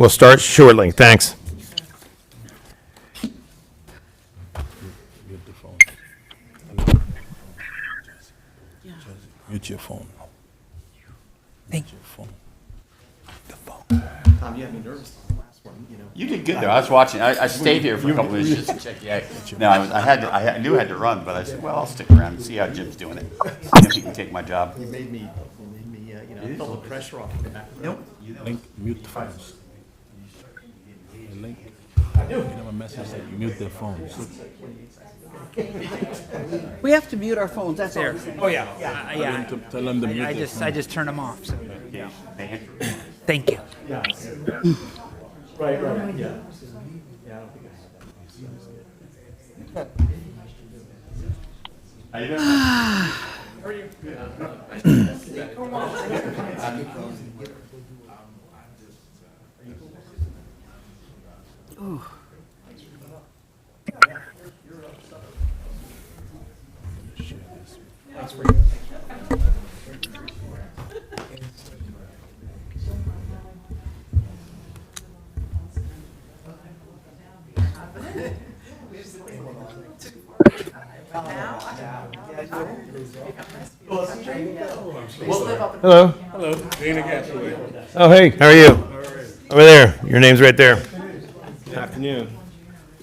We'll start shortly. Thanks. Mute the phone. Mute your phone. Thank Mute your phone. The phone. Tom, you had me nervous on the last one, you know. You did good though. I was watching. I stayed here for a couple minutes just to check you out. No, I knew I had to run, but I said, well, I'll stick around and see how Jim's doing it. See if he can take my job. You made me, you know, I felt the pressure off the back. Nope. Link, mute the phones. Hey, Link. Give them a message that you mute their phones. We have to mute our phones, that's all. Oh, yeah. Tell them to mute I their just phones. turn them off. So. Thank you. Right, yeah. Yeah, I don't think How you doing? Hello. Hello, Dana Gasaway. Oh, hey, how are you? Over there. Your name's right there. Good afternoon.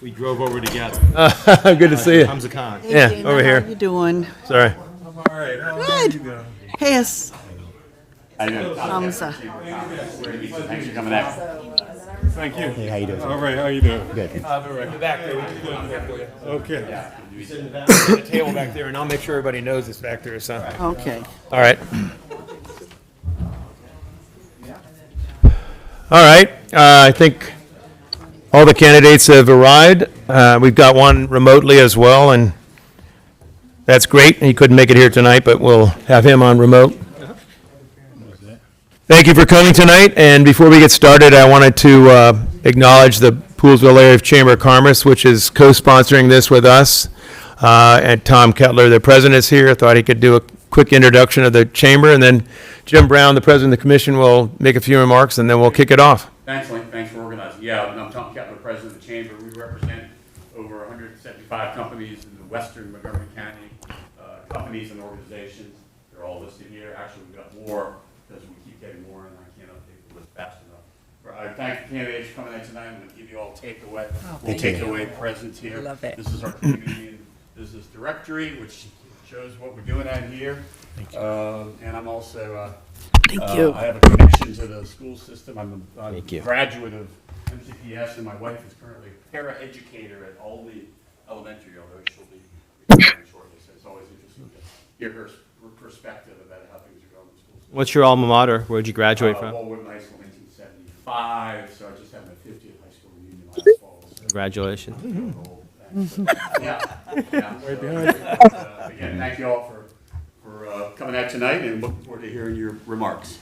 We drove over together. Good to see you. Hamza Khan. Hey, Yeah, Dana, over here. How you doing? Sorry. All right, how are you doing? Hey, it's How you doing? Hamza. Thanks for coming out. Thank you. Hey, how you doing? All right, how you doing? Good. Back there. Okay. The table back there, and I'll make sure everybody knows it's back there, so. Okay. All right. All right, I think all the candidates have arrived. We've got one remotely as well, and that's great. He couldn't make it here tonight, but we'll have him on remote. Thank you for coming tonight, and before we get started, I wanted to acknowledge the Poolesville Area Chamber of Commerce, which is co-sponsoring this with us, and Tom Kettler, the president, is here. I thought he could do a quick introduction of the chamber, and then Jim Brown, the president of the commission, will make a few remarks, and then we'll kick it off. Thanks, Link. Thanks for organizing. Yeah, I'm Tom Kettler, president of the chamber. We represent over 175 companies in the Western Montgomery County, companies and organizations. They're all listed here. Actually, we've got more because we keep getting more, and I can't update the list fast enough. I thank the candidates for coming in tonight. I'm going to give you all takeaway presents here. Love it. This is our community and business directory, which shows what we're doing out here. And I'm also, Thank you. I have a connection to the school system. I'm a Thank you. graduate of MCPS, and my wife is currently a para-educator at Aldley Elementary, although she'll be retiring shortly. So it's always interesting to hear her perspective about how things are going in the school system. What's your alma mater? Where'd you graduate from? Wallwood High School, 1975. So I just had my 50th high school reunion last fall. So Congratulations. yeah. Right behind. Again, thank you all for coming out tonight, and looking forward to hearing your remarks.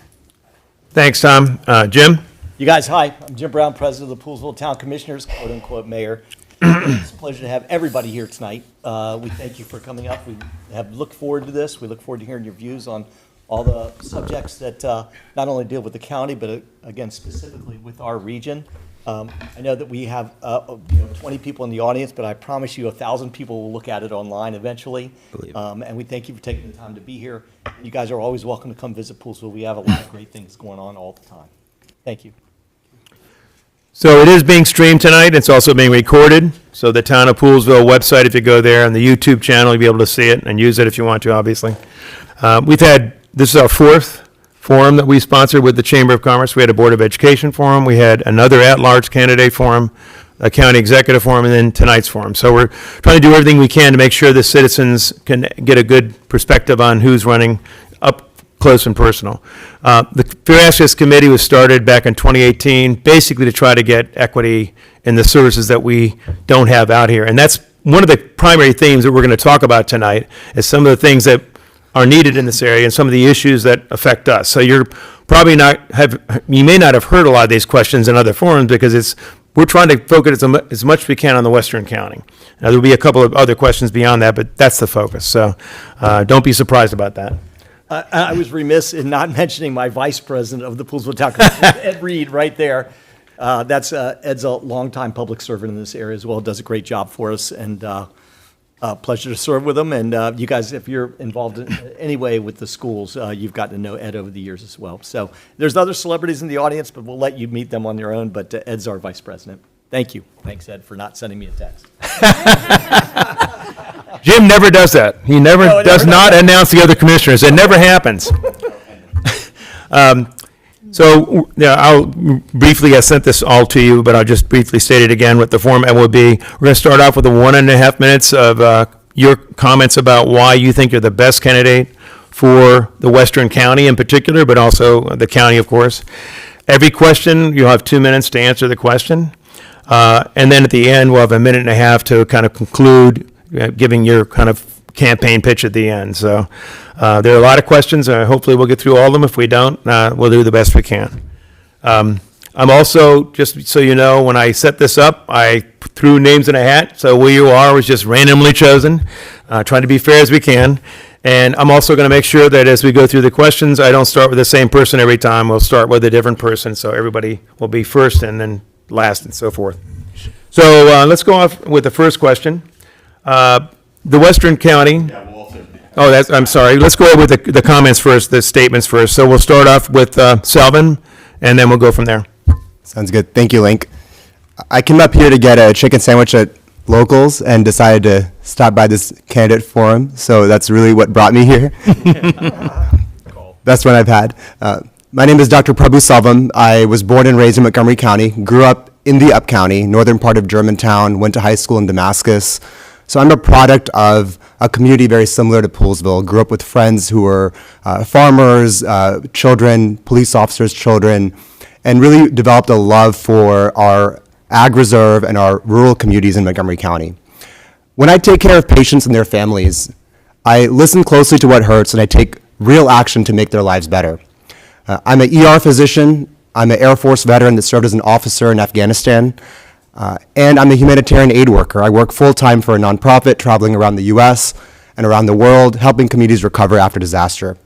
Thanks, Tom. Jim? You guys, hi. I'm Jim Brown, president of the Poolesville Town Commissioners, quote-unquote mayor. It's a pleasure to have everybody here tonight. We thank you for coming up. We have looked forward to this. We look forward to hearing your views on all the subjects that not only deal with the county, but again, specifically with our region. I know that we have 20 people in the audience, but I promise you 1,000 people will look at it online eventually. And we thank you for taking the time to be here. You guys are always welcome to come visit Poolesville. We have a lot of great things going on all the time. Thank you. So it is being streamed tonight. It's also being recorded. So the Town of Poolesville website, if you go there, and the YouTube channel, you'll be able to see it and use it if you want to, obviously. This is our fourth forum that we sponsored with the Chamber of Commerce. We had a Board of Education forum. We had another at-large candidate forum, a county executive forum, and then tonight's forum. So we're trying to do everything we can to make sure the citizens can get a good perspective on who's running up close and personal. The Fair Access Committee was started back in 2018, basically to try to get equity in the services that we don't have out here. And that's one of the primary themes that we're going to talk about tonight, is some of the things that are needed in this area and some of the issues that affect us. So you may not have heard a lot of these questions in other forums, because we're trying to focus as much as we can on the Western County. Now, there'll be a couple of other questions beyond that, but that's the focus. So don't be surprised about that. I was remiss in not mentioning my vice president of the Poolesville Town Commission, Ed Reed, right there. That's Ed's a longtime public servant in this area as well, does a great job for us, and pleasure to serve with him. And you guys, if you're involved in any way with the schools, you've gotten to know Ed over the years as well. So there's other celebrities in the audience, but we'll let you meet them on your own. But Ed's our vice president. Thank you. Thanks, Ed, for not sending me a text. Jim never does that. He never No, it does never not announce the other commissioners. It never happens. So, yeah, I'll briefly, I sent this all to you, but I'll just briefly state it again what the format will be. We're going to start off with 1.5 minutes of your comments about why you think you're the best candidate for the Western County in particular, but also the county, of course. Every question, you'll have 2 minutes to answer the question. And then at the end, we'll have 1.5 minutes to kind of conclude, giving your kind of campaign pitch at the end. So there are a lot of questions. Hopefully we'll get through all of them. If we don't, we'll do the best we can. I'm also, just so you know, when I set this up, I threw names in a hat. So where you are was just randomly chosen, trying to be fair as we can. And I'm also going to make sure that as we go through the questions, I don't start with the same person every time. We'll start with a different person. So everybody will be first and then last and so forth. So let's go off with the first question. The Western County. Yeah, we'll also. Oh, I'm sorry. Let's go with the comments first, the statements first. So we'll start off with Selvin, and then we'll go from there. Sounds good. Thank you, Link. I came up here to get a chicken sandwich at Locals and decided to stop by this candidate forum. So that's really what brought me here. Best one I've had. My name is Dr. Prabhu Selvam. I was born and raised in Montgomery County, grew up in the Up County, northern part of Germantown, went to high school in Damascus. So I'm a product of a community very similar to Poolesville. Grew up with friends who were farmers, children, police officers' children, and really developed a love for our ag reserve and our rural communities in Montgomery County. When I take care of patients and their families, I listen closely to what hurts and I take real action to make their lives better. I'm an ER physician. I'm an Air Force veteran that served as an officer in Afghanistan. And I'm a humanitarian aid worker. I work full-time for a nonprofit traveling around the U.S. and around the world, helping communities recover after disaster.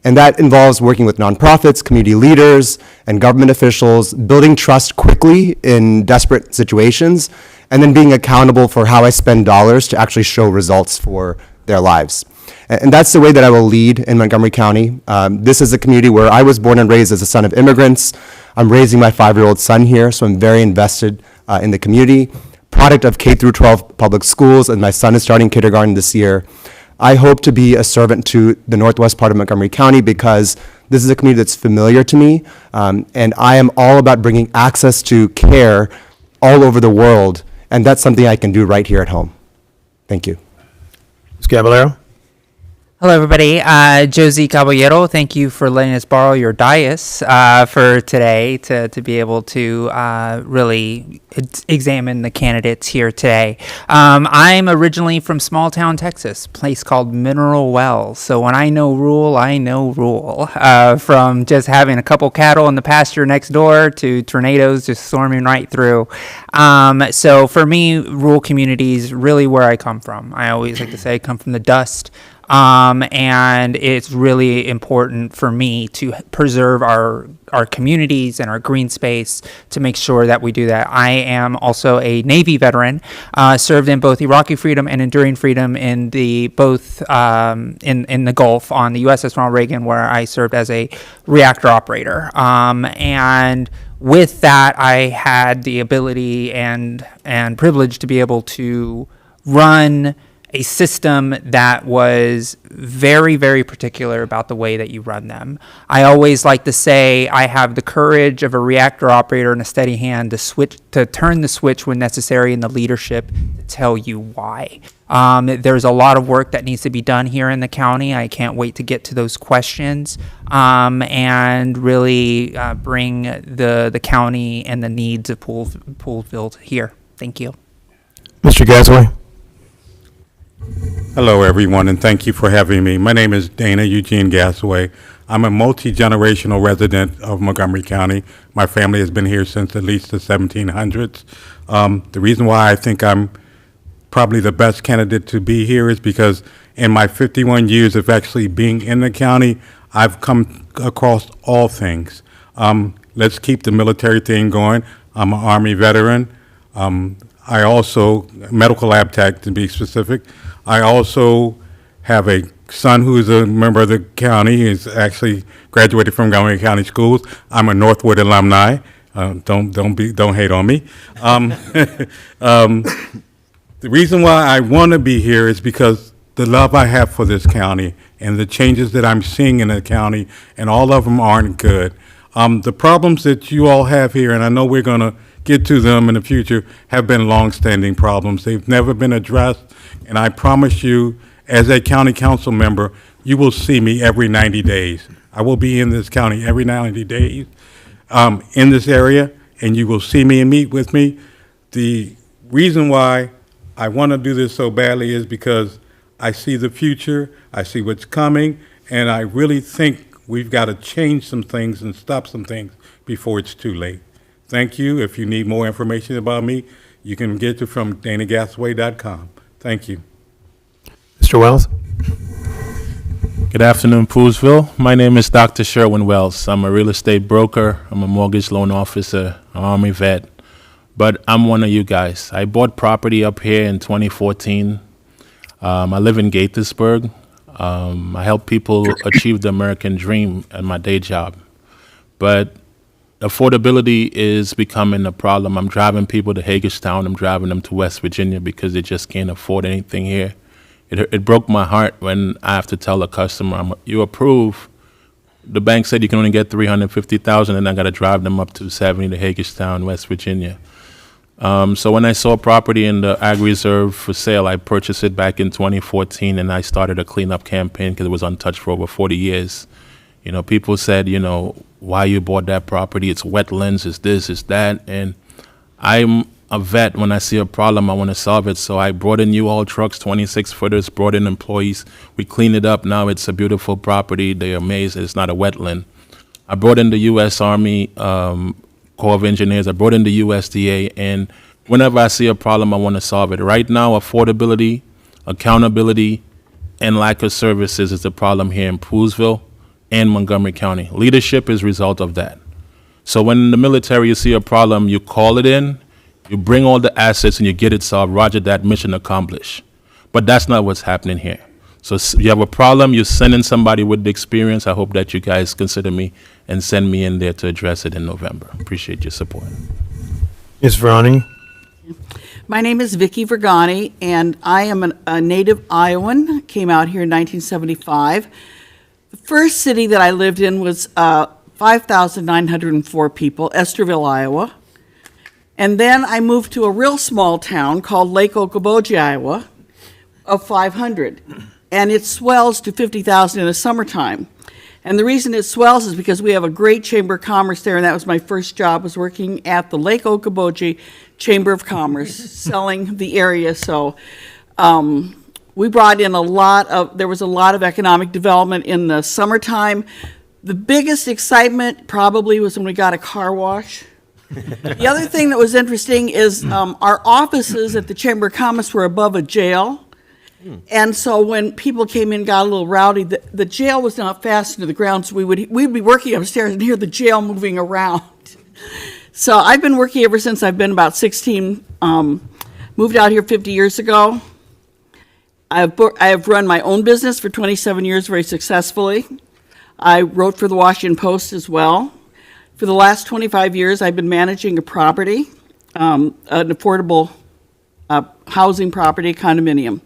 And that involves working with nonprofits, community leaders, and government officials, building trust quickly in desperate situations, and then being accountable for how I spend dollars to actually show results for their lives. And that's the way that I will lead in Montgomery County. This is a community where I was born and raised as a son of immigrants. I'm raising my 5-year-old son here, so I'm very invested in the community. Product of K through 12 public schools, and my son is starting kindergarten this year. I hope to be a servant to the northwest part of Montgomery County because this is a community that's familiar to me, and I am all about bringing access to care all over the world, and that's something I can do right here at home. Thank you. Ms. Caballero? Hello, everybody. Josie Caballero, thank you for letting us borrow your dais for today to be able to really examine the candidates here today. I'm originally from small town Texas, a place called Mineral Wells. So when I know rule, I know rule. From just having a couple cattle in the pasture next door to tornadoes just storming right through. So for me, rural communities really where I come from. I always like to say I come from the dust. And it's really important for me to preserve our communities and our green space to make sure that we do that. I am also a Navy veteran, served in both Iraqi freedom and enduring freedom in the both in the Gulf on the USS Ronald Reagan, where I served as a reactor operator. And with that, I had the ability and privilege to be able to run a system that was very, very particular about the way that you run them. I always like to say I have the courage of a reactor operator and a steady hand to turn the switch when necessary, and the leadership to tell you why. There's a lot of work that needs to be done here in the county. I can't wait to get to those questions and really bring the county and the needs of Poolesville here. Thank you. Mr. Gasaway? Hello, everyone, and thank you for having me. My name is Dana Eugene Gasaway. I'm a multi-generational resident of Montgomery County. My family has been here since at least the 1700s. The reason why I think I'm probably the best candidate to be here is because in my 51 years of actually being in the county, I've come across all things. Let's keep the military thing going. I'm an Army veteran. I also, medical lab tech to be specific. I also have a son who is a member of the county. He's actually graduated from Montgomery County Schools. I'm a Northwood alumni. Don't hate on me. The reason why I want to be here is because the love I have for this county and the changes that I'm seeing in the county, and all of them aren't good. The problems that you all have here, and I know we're going to get to them in the future, have been long-standing problems. They've never been addressed, and I promise you, as a county council member, you will see me every 90 days. I will be in this county every 90 days in this area, and you will see me and meet with me. The reason why I want to do this so badly is because I see the future, I see what's coming, and I really think we've got to change some things and stop some things before it's too late. Thank you. If you need more information about me, you can get it from danagasaway.com. Thank you. Mr. Wells? Good afternoon, Poolesville. My name is Dr. Sherwin Wells. I'm a real estate broker. I'm a mortgage loan officer, an Army vet. But I'm one of you guys. I bought property up here in 2014. I live in Gaithersburg. I help people achieve the American dream at my day job. But affordability is becoming a problem. I'm driving people to Hagerstown. I'm driving them to West Virginia because they just can't afford anything here. It broke my heart when I have to tell a customer, you approve. The bank said you can only get $350,000, and I got to drive them up to 70 to Hagerstown, West Virginia. So when I saw property in the Ag Reserve for sale, I purchased it back in 2014, and I started a cleanup campaign because it was untouched for over 40 years. You know, people said, you know, why you bought that property? It's wetlands, it's this, it's that. And I'm a vet. When I see a problem, I want to solve it. So I brought in U-Haul trucks, 26-footers, brought in employees. We cleaned it up. Now it's a beautiful property. They're amazed it's not a wetland. I brought in the U.S. Army Corps of Engineers. I brought in the USDA. And whenever I see a problem, I want to solve it. Right now, affordability, accountability, and lack of services is the problem here in Poolesville and Montgomery County. Leadership is a result of that. So when in the military you see a problem, you call it in, you bring all the assets, and you get it solved. Roger that, mission accomplished. But that's not what's happening here. So you have a problem, you send in somebody with the experience. I hope that you guys consider me and send me in there to address it in November. Appreciate your support. Ms. Verani? My name is Vicki Vergani, and I am a native Iowan, came out here in 1975. The first city that I lived in was 5,904 people, Esterville, Iowa. And then I moved to a real small town called Lake Okoboji, Iowa, of 500. And it swells to 50,000 in the summertime. And the reason it swells is because we have a great Chamber of Commerce there, and that was my first job, was working at the Lake Okoboji Chamber of Commerce, selling the area. So we brought in there was a lot of economic development in the summertime. The biggest excitement probably was when we got a car wash. The other thing that was interesting is our offices at the Chamber of Commerce were above a jail. And so when people came in, got a little rowdy, the jail was not fastened to the ground, so we'd be working upstairs and hear the jail moving around. So I've been working ever since I've been about 16, moved out here 50 years ago. I have run my own business for 27 years very successfully. I wrote for the Washington Post as well. For the last 25 years, I've been managing a property, an affordable housing property, condominium.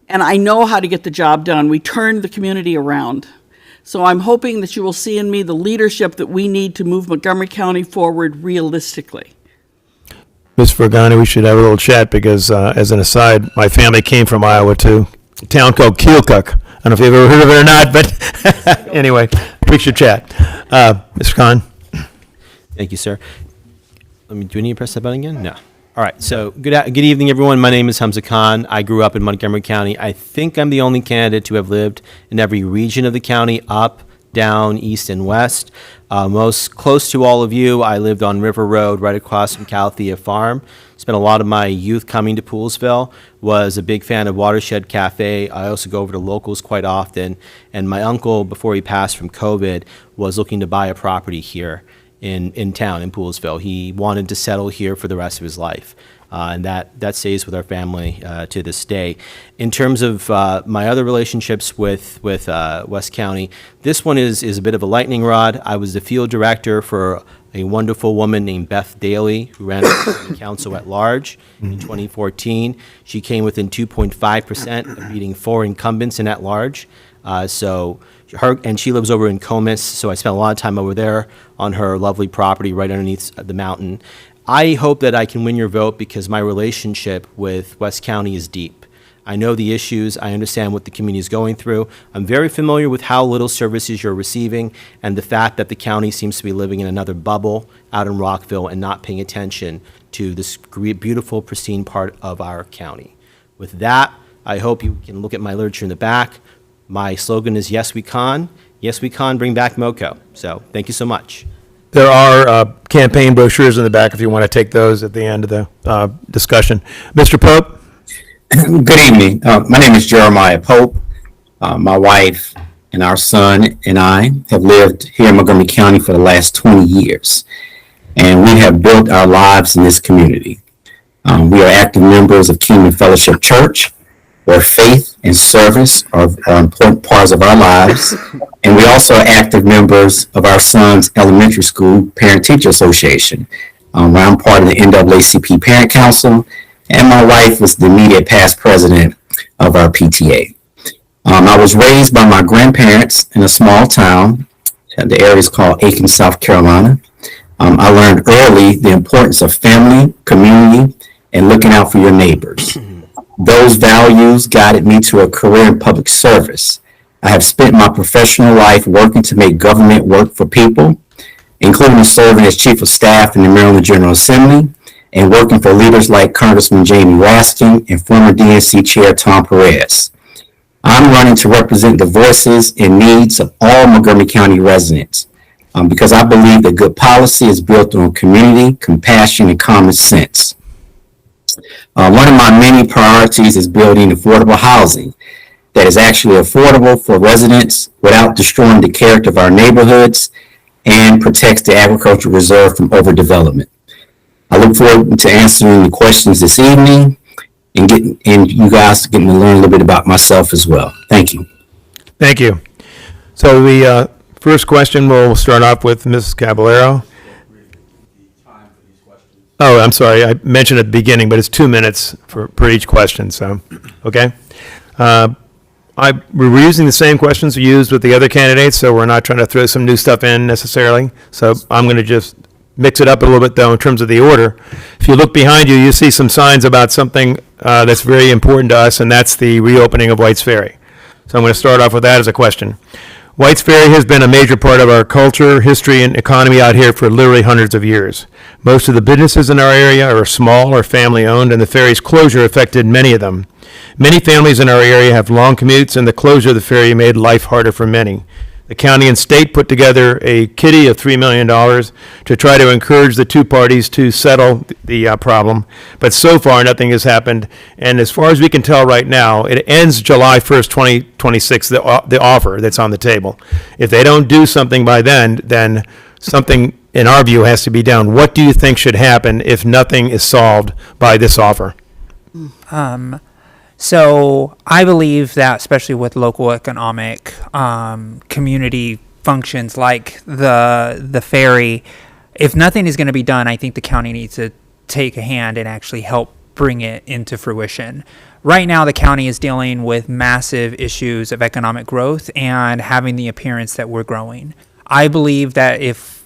And I know how to get the job done. We turned the community around. So I'm hoping that you will see in me the leadership that we need to move Montgomery County forward realistically. Ms. Vergani, we should have a little chat because, as an aside, my family came from Iowa too, a town called Keokuk. I don't know if you've ever heard of it or not, but anyway, we should chat. Mr. Khan? Thank you, sir. Do we need to press that button again? No. All right, so good evening, everyone. My name is Hamza Khan. I grew up in Montgomery County. I think I'm the only candidate to have lived in every region of the county, up, down, east, and west. Most close to all of you, I lived on River Road, right across from Calathea Farm. Spent a lot of my youth coming to Poolesville. Was a big fan of Watershed Cafe. I also go over to Locals quite often. And my uncle, before he passed from COVID, was looking to buy a property here in town, in Poolesville. He wanted to settle here for the rest of his life. And that stays with our family to this day. In terms of my other relationships with West County, this one is a bit of a lightning rod. I was the field director for a wonderful woman named Beth Daly, who ran for the council at large in 2014. She came within 2.5% of beating 4 incumbents in at large. And she lives over in Comus, so I spent a lot of time over there on her lovely property right underneath the mountain. I hope that I can win your vote because my relationship with West County is deep. I know the issues. I understand what the community is going through. I'm very familiar with how little services you're receiving and the fact that the county seems to be living in another bubble out in Rockville and not paying attention to this beautiful, pristine part of our county. With that, I hope you can look at my literature in the back. My slogan is Yes We Can. Yes We Can, bring back MoCo. So thank you so much. There are campaign brochures in the back if you want to take those at the end of the discussion. Mr. Pope? Good evening. My name is Jeremiah Pope. My wife and our son and I have lived here in Montgomery County for the last 20 years, and we have built our lives in this community. We are active members of Kingdom Fellowship Church, where faith and service are important parts of our lives. And we also are active members of our son's elementary school Parent-Teacher Association, where I'm part of the NAACP Parent Council, and my wife was the immediate past president of our PTA. I was raised by my grandparents in a small town. The area is called Aiken, South Carolina. I learned early the importance of family, community, and looking out for your neighbors. Those values guided me to a career in public service. I have spent my professional life working to make government work for people, including serving as Chief of Staff in the Maryland General Assembly and working for leaders like Congressman Jamie Raskin and former DNC Chair Tom Perez. I'm running to represent the voices and needs of all Montgomery County residents because I believe that good policy is built on community, compassion, and common sense. One of my many priorities is building affordable housing that is actually affordable for residents without destroying the character of our neighborhoods and protects the agricultural reserve from overdevelopment. I look forward to answering the questions this evening and you guys getting to learn a little bit about myself as well. Thank you. Thank you. So the first question, we'll start off with Mrs. Caballero. Oh, I'm sorry, I mentioned at the beginning, but it's 2 minutes per each question, so, okay? We're using the same questions we used with the other candidates, so we're not trying to throw some new stuff in necessarily. So I'm going to just mix it up a little bit, though, in terms of the order. If you look behind you, you see some signs about something that's very important to us, and that's the reopening of White's Ferry. So I'm going to start off with that as a question. White's Ferry has been a major part of our culture, history, and economy out here for literally hundreds of years. Most of the businesses in our area are small or family-owned, and the ferry's closure affected many of them. Many families in our area have long commutes, and the closure of the ferry made life harder for many. The county and state put together a kitty of $3 million to try to encourage the two parties to settle the problem, but so far nothing has happened. And as far as we can tell right now, it ends July 1st, 2026, the offer that's on the table. If they don't do something by then something, in our view, has to be done. What do you think should happen if nothing is solved by this offer? So I believe that, especially with local economic community functions like the ferry, if nothing is going to be done, I think the county needs to take a hand and actually help bring it into fruition. Right now, the county is dealing with massive issues of economic growth and having the appearance that we're growing. I believe that if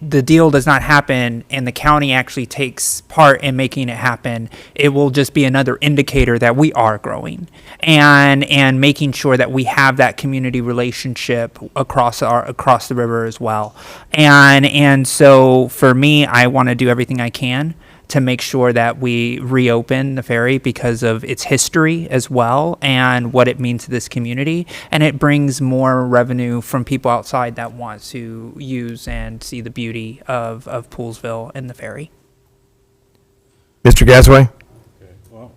the deal does not happen and the county actually takes part in making it happen, it will just be another indicator that we are growing and making sure that we have that community relationship across the river as well. And so for me, I want to do everything I can to make sure that we reopen the ferry because of its history as well and what it means to this community. And it brings more revenue from people outside that want to use and see the beauty of Poolesville and the ferry. Mr. Gasaway? Okay, well,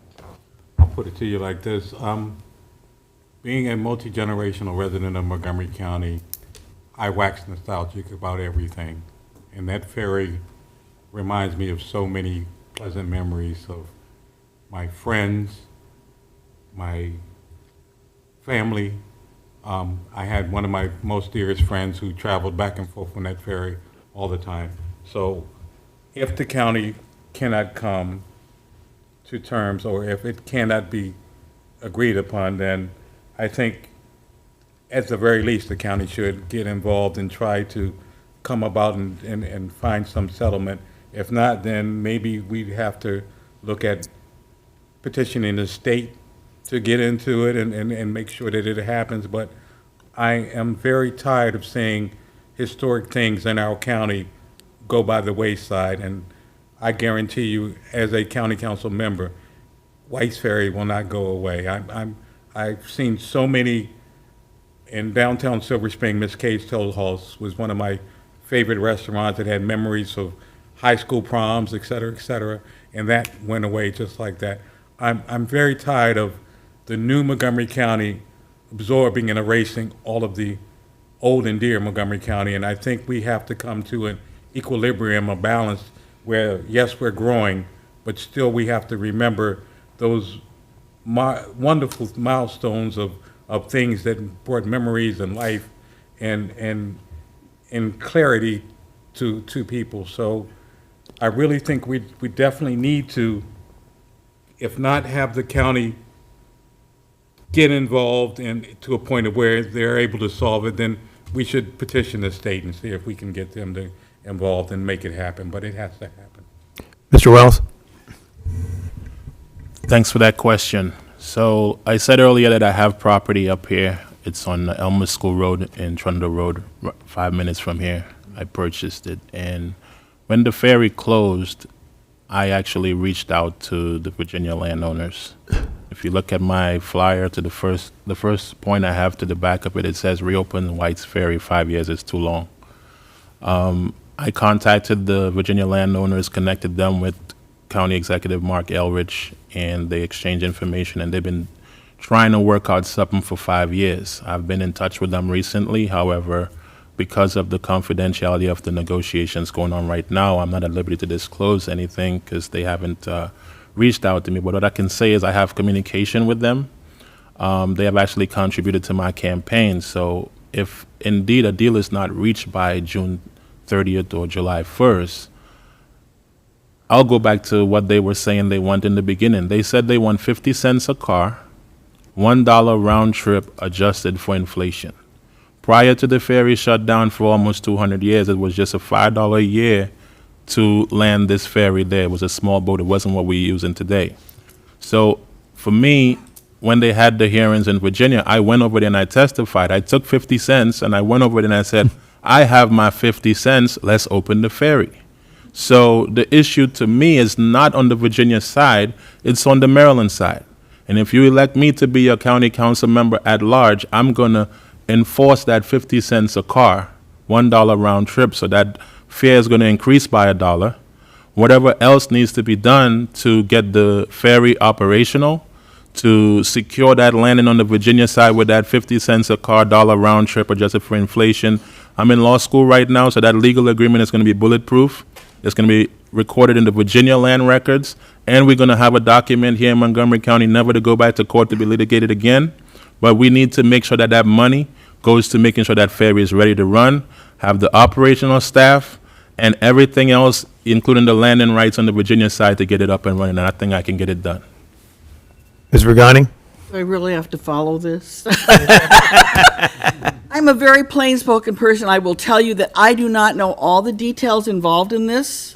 I'll put it to you like this. Being a multi-generational resident of Montgomery County, I wax nostalgic about everything. And that ferry reminds me of so many pleasant memories of my friends, my family. I had one of my most dearest friends who traveled back and forth on that ferry all the time. So if the county cannot come to terms, or if it cannot be agreed upon, then I think at the very least, the county should get involved and try to come about and find some settlement. If not, then maybe we'd have to look at petitioning the state to get into it and make sure that it happens. But I am very tired of seeing historic things in our county go by the wayside. And I guarantee you, as a county council member, White's Ferry will not go away. I've seen so many in downtown Silver Spring. Miss Kay's Toll House was one of my favorite restaurants. It had memories of high school proms, et cetera, and that went away just like that. I'm very tired of the new Montgomery County absorbing and erasing all of the old and dear Montgomery County, and I think we have to come to an equilibrium, a balance, where yes, we're growing, but still we have to remember those wonderful milestones of things that brought memories and life and clarity to people. So I really think we definitely need to, if not have the county get involved and to a point of where they're able to solve it, then we should petition the state and see if we can get them to involved and make it happen. But it has to happen. Mr. Wells? Thanks for that question. So I said earlier that I have property up here. It's on Elmer School Road and Trundle Road, 5 minutes from here. I purchased it. And when the ferry closed, I actually reached out to the Virginia landowners. If you look at my flyer to the first point I have to the back of it, it says reopen White's Ferry, 5 years is too long. I contacted the Virginia landowners, connected them with County Executive Mark Elrich, and they exchanged information, and they've been trying to work out something for 5 years. I've been in touch with them recently. However, because of the confidentiality of the negotiations going on right now, I'm not at liberty to disclose anything because they haven't reached out to me. But what I can say is I have communication with them. They have actually contributed to my campaign. So if indeed a deal is not reached by June 30th or July 1st, I'll go back to what they were saying they want in the beginning. They said they want 50 cents a car, $1 round trip adjusted for inflation. Prior to the ferry shut down for almost 200 years, it was just a $5 a year to land this ferry there. It was a small boat. It wasn't what we're using today. So for me, when they had the hearings in Virginia, I went over there and I testified. I took 50 cents and I went over there and I said, I have my 50 cents, let's open the ferry. So the issue to me is not on the Virginia side, it's on the Maryland side. And if you elect me to be a county council member at large, I'm going to enforce that 50 cents a car, $1 round trip, so that fare is going to increase by $1. Whatever else needs to be done to get the ferry operational, to secure that landing on the Virginia side with that 50 cents a car, $1 round trip adjusted for inflation. I'm in law school right now, so that legal agreement is going to be bulletproof. It's going to be recorded in the Virginia land records, and we're going to have a document here in Montgomery County never to go back to court to be litigated again. But we need to make sure that that money goes to making sure that ferry is ready to run, have the operational staff, and everything else, including the landing rights on the Virginia side, to get it up and running. And I think I can get it done. Ms. Regani? Do I really have to follow this? I'm a very plain-spoken person. I will tell you that I do not know all the details involved in this,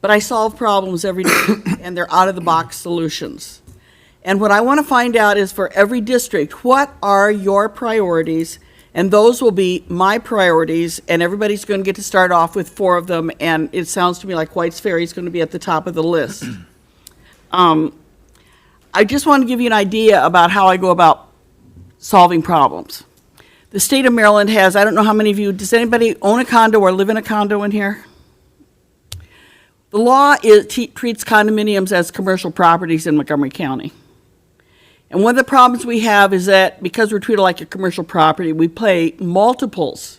but I solve problems every day, and they're out-of-the-box solutions. And what I want to find out is, for every district, what are your priorities? And those will be my priorities, and everybody's going to get to start off with 4 of them, and it sounds to me like White's Ferry is going to be at the top of the list. I just want to give you an idea about how I go about solving problems. The state of Maryland has, I don't know how many of you, does anybody own a condo or live in a condo in here? The law treats condominiums as commercial properties in Montgomery County. And one of the problems we have is that because we're treated like a commercial property, we pay multiples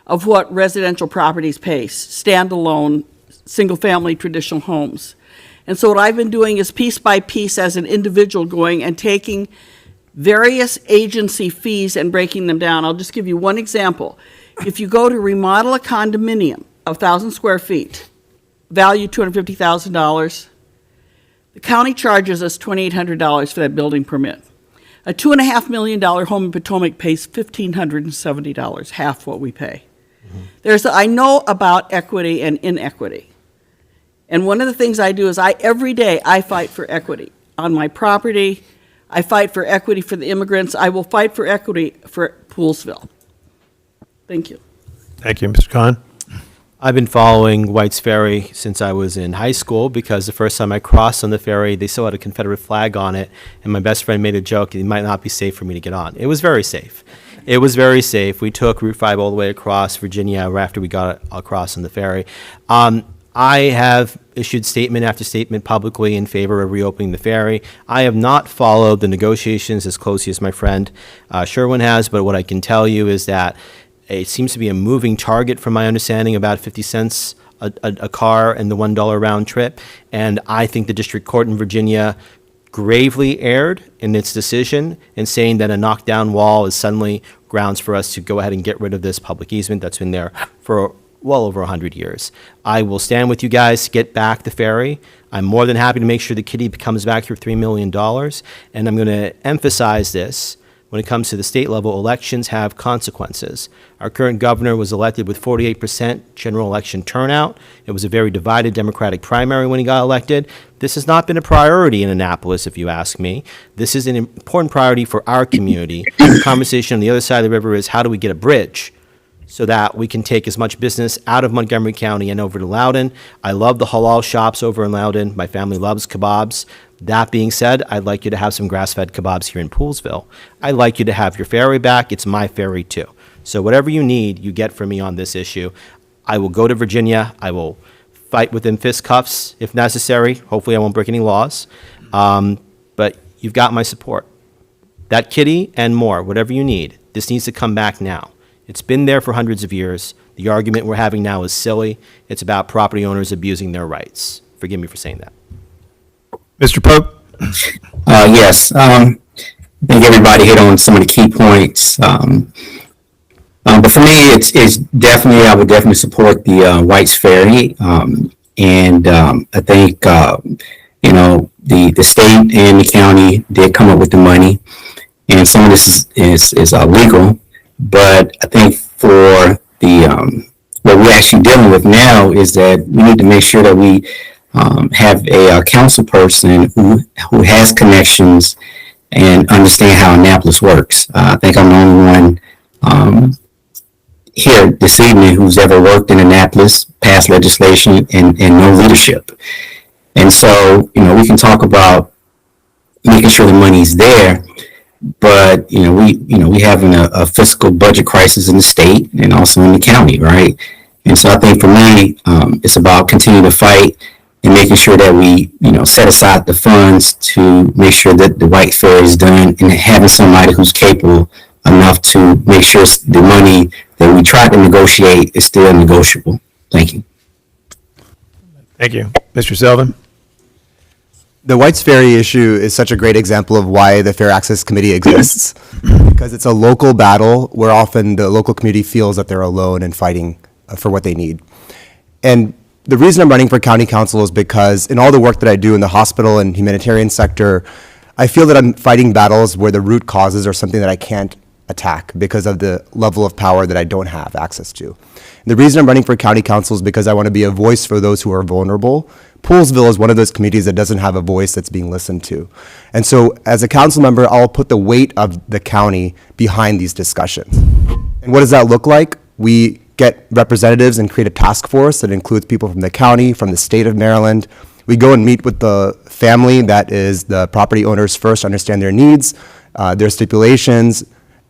of what residential properties pay, standalone, single-family traditional homes. And so what I've been doing is piece by piece as an individual going and taking various agency fees and breaking them down. I'll just give you one example. If you go to remodel a condominium of 1,000 square feet, value $250,000, the county charges us $2,800 for that building permit. A $2.5 million home in Potomac pays $1,570, half what we pay. I know about equity and inequity. And one of the things I do is every day I fight for equity on my property. I fight for equity for the immigrants. I will fight for equity for Poolesville. Thank you. Thank you, Mr. Khan. I've been following White's Ferry since I was in high school because the first time I crossed on the ferry, they still had a Confederate flag on it, and my best friend made a joke, it might not be safe for me to get on. It was very safe. It was very safe. We took Route 5 all the way across Virginia after we got across on the ferry. I have issued statement after statement publicly in favor of reopening the ferry. I have not followed the negotiations as closely as my friend Sherwin has, but what I can tell you is that it seems to be a moving target from my understanding, about 50 cents a car and the $1 round trip. And I think the district court in Virginia gravely erred in its decision in saying that a knockdown wall is suddenly grounds for us to go ahead and get rid of this public easement that's been there for well over 100 years. I will stand with you guys to get back the ferry. I'm more than happy to make sure the kitty comes back for $3 million. And I'm going to emphasize this. When it comes to the state level, elections have consequences. Our current governor was elected with 48% general election turnout. It was a very divided Democratic primary when he got elected. This has not been a priority in Annapolis, if you ask me. This is an important priority for our community. The conversation on the other side of the river is how do we get a bridge so that we can take as much business out of Montgomery County and over to Loudoun. I love the halal shops over in Loudoun. My family loves kebabs. That being said, I'd like you to have some grass-fed kebabs here in Poolesville. I'd like you to have your ferry back. It's my ferry too. So whatever you need, you get from me on this issue. I will go to Virginia. I will fight within fistcuffs if necessary. Hopefully I won't break any laws. But you've got my support. That kitty and more, whatever you need, this needs to come back now. It's been there for hundreds of years. The argument we're having now is silly. It's about property owners abusing their rights. Forgive me for saying that. Mr. Pope? Yes, I think everybody hit on some of the key points. But for me, it's definitely, I would definitely support the White's Ferry. And I think, the state and the county did come up with the money. And some of this is legal. But I think for the what we're actually dealing with now is that we need to make sure that we have a council person who has connections and understand how Annapolis works. I think I'm the only one here this evening who's ever worked in Annapolis, passed legislation, and no leadership. And so, we can talk about making sure the money's there, but we having a fiscal budget crisis in the state and also in the county, right? And so I think for me, it's about continuing to fight and making sure that we, set aside the funds to make sure that the White Fair is done, and having somebody who's capable enough to make sure the money that we tried to negotiate is still negotiable. Thank you. Thank you. Mr. Selvin? The White's Ferry issue is such a great example of why the Fair Access Committee exists, because it's a local battle where often the local community feels that they're alone in fighting for what they need. And the reason I'm running for county council is because in all the work that I do in the hospital and humanitarian sector, I feel that I'm fighting battles where the root causes are something that I can't attack because of the level of power that I don't have access to. And the reason I'm running for county council is because I want to be a voice for those who are vulnerable. Poolesville is one of those communities that doesn't have a voice that's being listened to. And so as a council member, I'll put the weight of the county behind these discussions. And what does that look like? We get representatives and create a task force that includes people from the county, from the state of Maryland. We go and meet with the family that is the property owners first, understand their needs, their stipulations,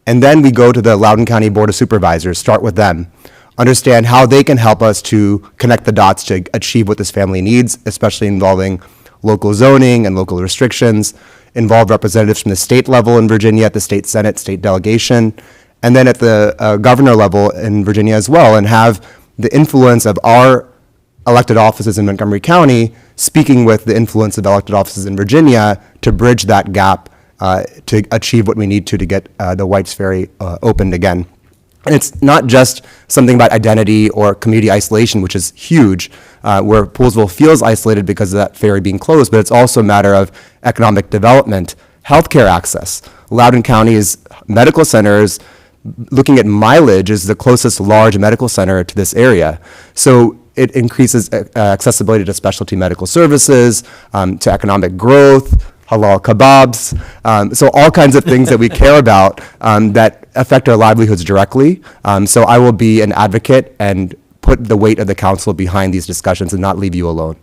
and then we go to the Loudoun County Board of Supervisors, start with them, understand how they can help us to connect the dots to achieve what this family needs, especially involving local zoning and local restrictions, involve representatives from the state level in Virginia at the state Senate, state delegation, and then at the governor level in Virginia as well, and have the influence of our elected offices in Montgomery County speaking with the influence of elected offices in Virginia to bridge that gap to achieve what we need to get the Whites Ferry opened again. And it's not just something about identity or community isolation, which is huge, where Poolesville feels isolated because of that ferry being closed, but it's also a matter of economic development, healthcare access. Loudoun County's medical centers, looking at mileage, is the closest large medical center to this area. So it increases accessibility to specialty medical services, to economic growth, halal kebabs, so all kinds of things that we care about that affect our livelihoods directly. So I will be an advocate and put the weight of the council behind these discussions and not leave you alone.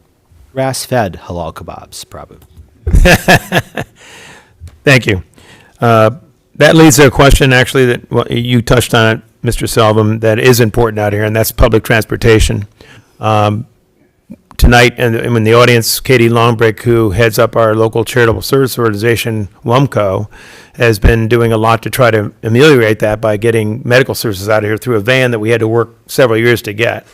Grass-fed halal kebabs, probably. Thank you. That leads to a question, actually, that you touched on it, Mr. Selvin, that is important out here, and that's public transportation. Tonight, and in the audience, Katie Longbrick, who heads up our local charitable service organization, WUMCO, has been doing a lot to try to ameliorate that by getting medical services out of here through a van that we had to work several years to get.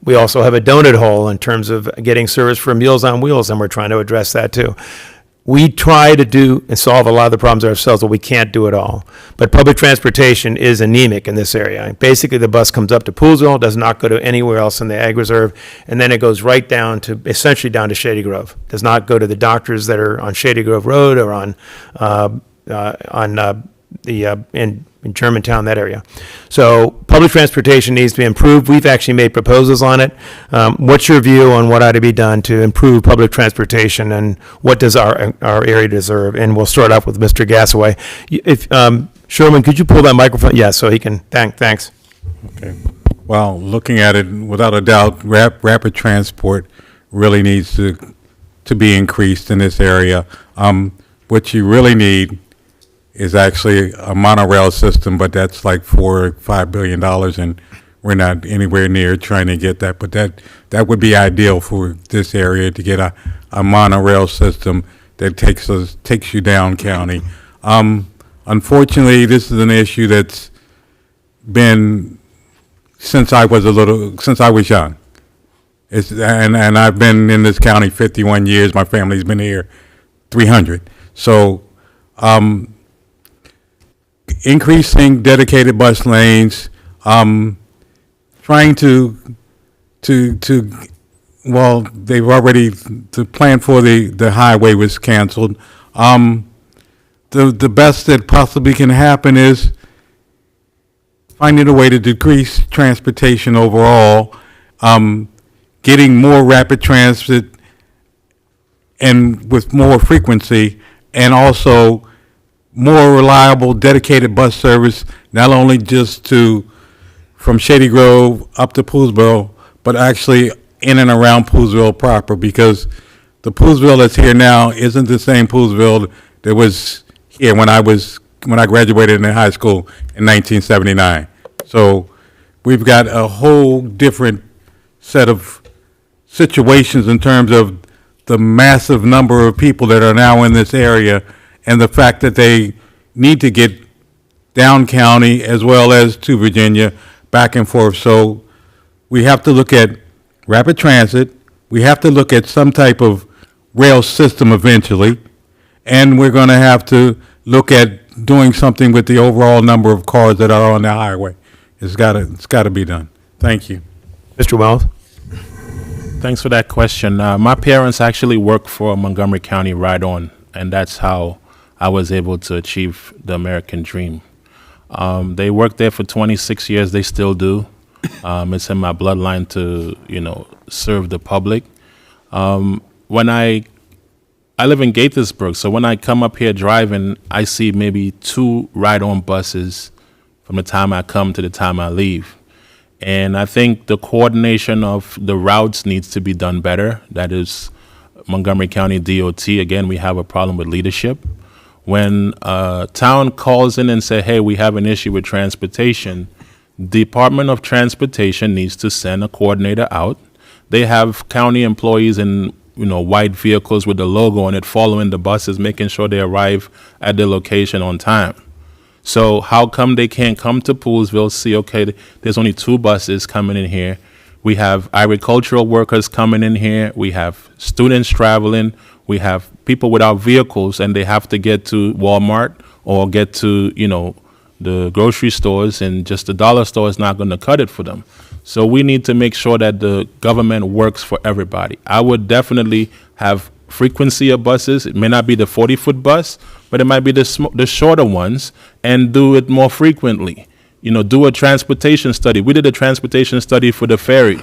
We also have a donut hole in terms of getting service for Meals on Wheels, and we're trying to address that too. We try to do and solve a lot of the problems ourselves, but we can't do it all. But public transportation is anemic in this area. Basically, the bus comes up to Poolesville, does not go to anywhere else in the Ag Reserve, and then it goes right down to, essentially down to Shady Grove. Does not go to the doctors that are on Shady Grove Road or in Germantown, that area. So public transportation needs to be improved. We've actually made proposals on it. What's your view on what ought to be done to improve public transportation, and what does our area deserve? And we'll start off with Mr. Gasaway. If Sherman, could you pull that microphone? Yeah, so he can. Thanks. Okay. Well, looking at it, without a doubt, rapid transport really needs to be increased in this area. What you really need is actually a monorail system, but that's like $4 or $5 billion, and we're not anywhere near trying to get that. But that would be ideal for this area, to get a monorail system that takes you down county. Unfortunately, this is an issue that's been since I was young. And I've been in this county 51 years. My family's been here 300. So increasing dedicated bus lanes, trying to well, they've already, the plan for the highway was canceled. The best that possibly can happen is finding a way to decrease transportation overall, getting more rapid transit and with more frequency, and also more reliable dedicated bus service, not only just from Shady Grove up to Poolesville, but actually in and around Poolesville proper, because the Poolesville that's here now isn't the same Poolesville that was here when I graduated in high school in 1979. So we've got a whole different set of situations in terms of the massive number of people that are now in this area, and the fact that they need to get down county as well as to Virginia, back and forth. So we have to look at rapid transit. We have to look at some type of rail system eventually, and we're going to have to look at doing something with the overall number of cars that are on the highway. It's got to be done. Thank you. Mr. Wells? Thanks for that question. My parents actually work for Montgomery County Ride On, and that's how I was able to achieve the American dream. They worked there for 26 years. They still do. It's in my bloodline to, serve the public. When I live in Gaithersburg, so when I come up here driving, I see maybe 2 ride-on buses from the time I come to the time I leave. And I think the coordination of the routes needs to be done better. That is Montgomery County DOT. Again, we have a problem with leadership. When a town calls in and say, hey, we have an issue with transportation, Department of Transportation needs to send a coordinator out. They have county employees in white vehicles with the logo on it, following the buses, making sure they arrive at their location on time. So how come they can't come to Poolesville, see, okay, there's only 2 buses coming in here. We have agricultural workers coming in here. We have students traveling. We have people without vehicles, and they have to get to Walmart or get to, the grocery stores, and just the dollar store is not going to cut it for them. So we need to make sure that the government works for everybody. I would definitely have frequency of buses. It may not be the 40-foot bus, but it might be the shorter ones, and do it more frequently. Do a transportation study. We did a transportation study for the ferry,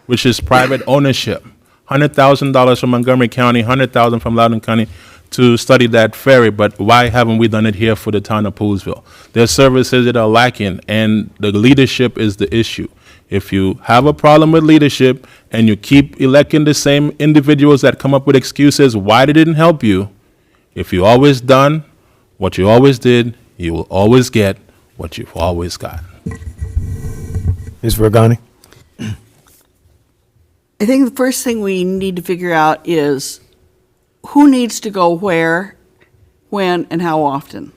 which is private ownership. $100,000 from Montgomery County, $100,000 from Loudoun County to study that ferry. But why haven't we done it here for the town of Poolesville? There's services that are lacking, and the leadership is the issue. If you have a problem with leadership and you keep electing the same individuals that come up with excuses why they didn't help you, if you always done what you always did, you will always get what you've always got. Ms. Vergani? I think the first thing we need to figure out is who needs to go where, when, and how often.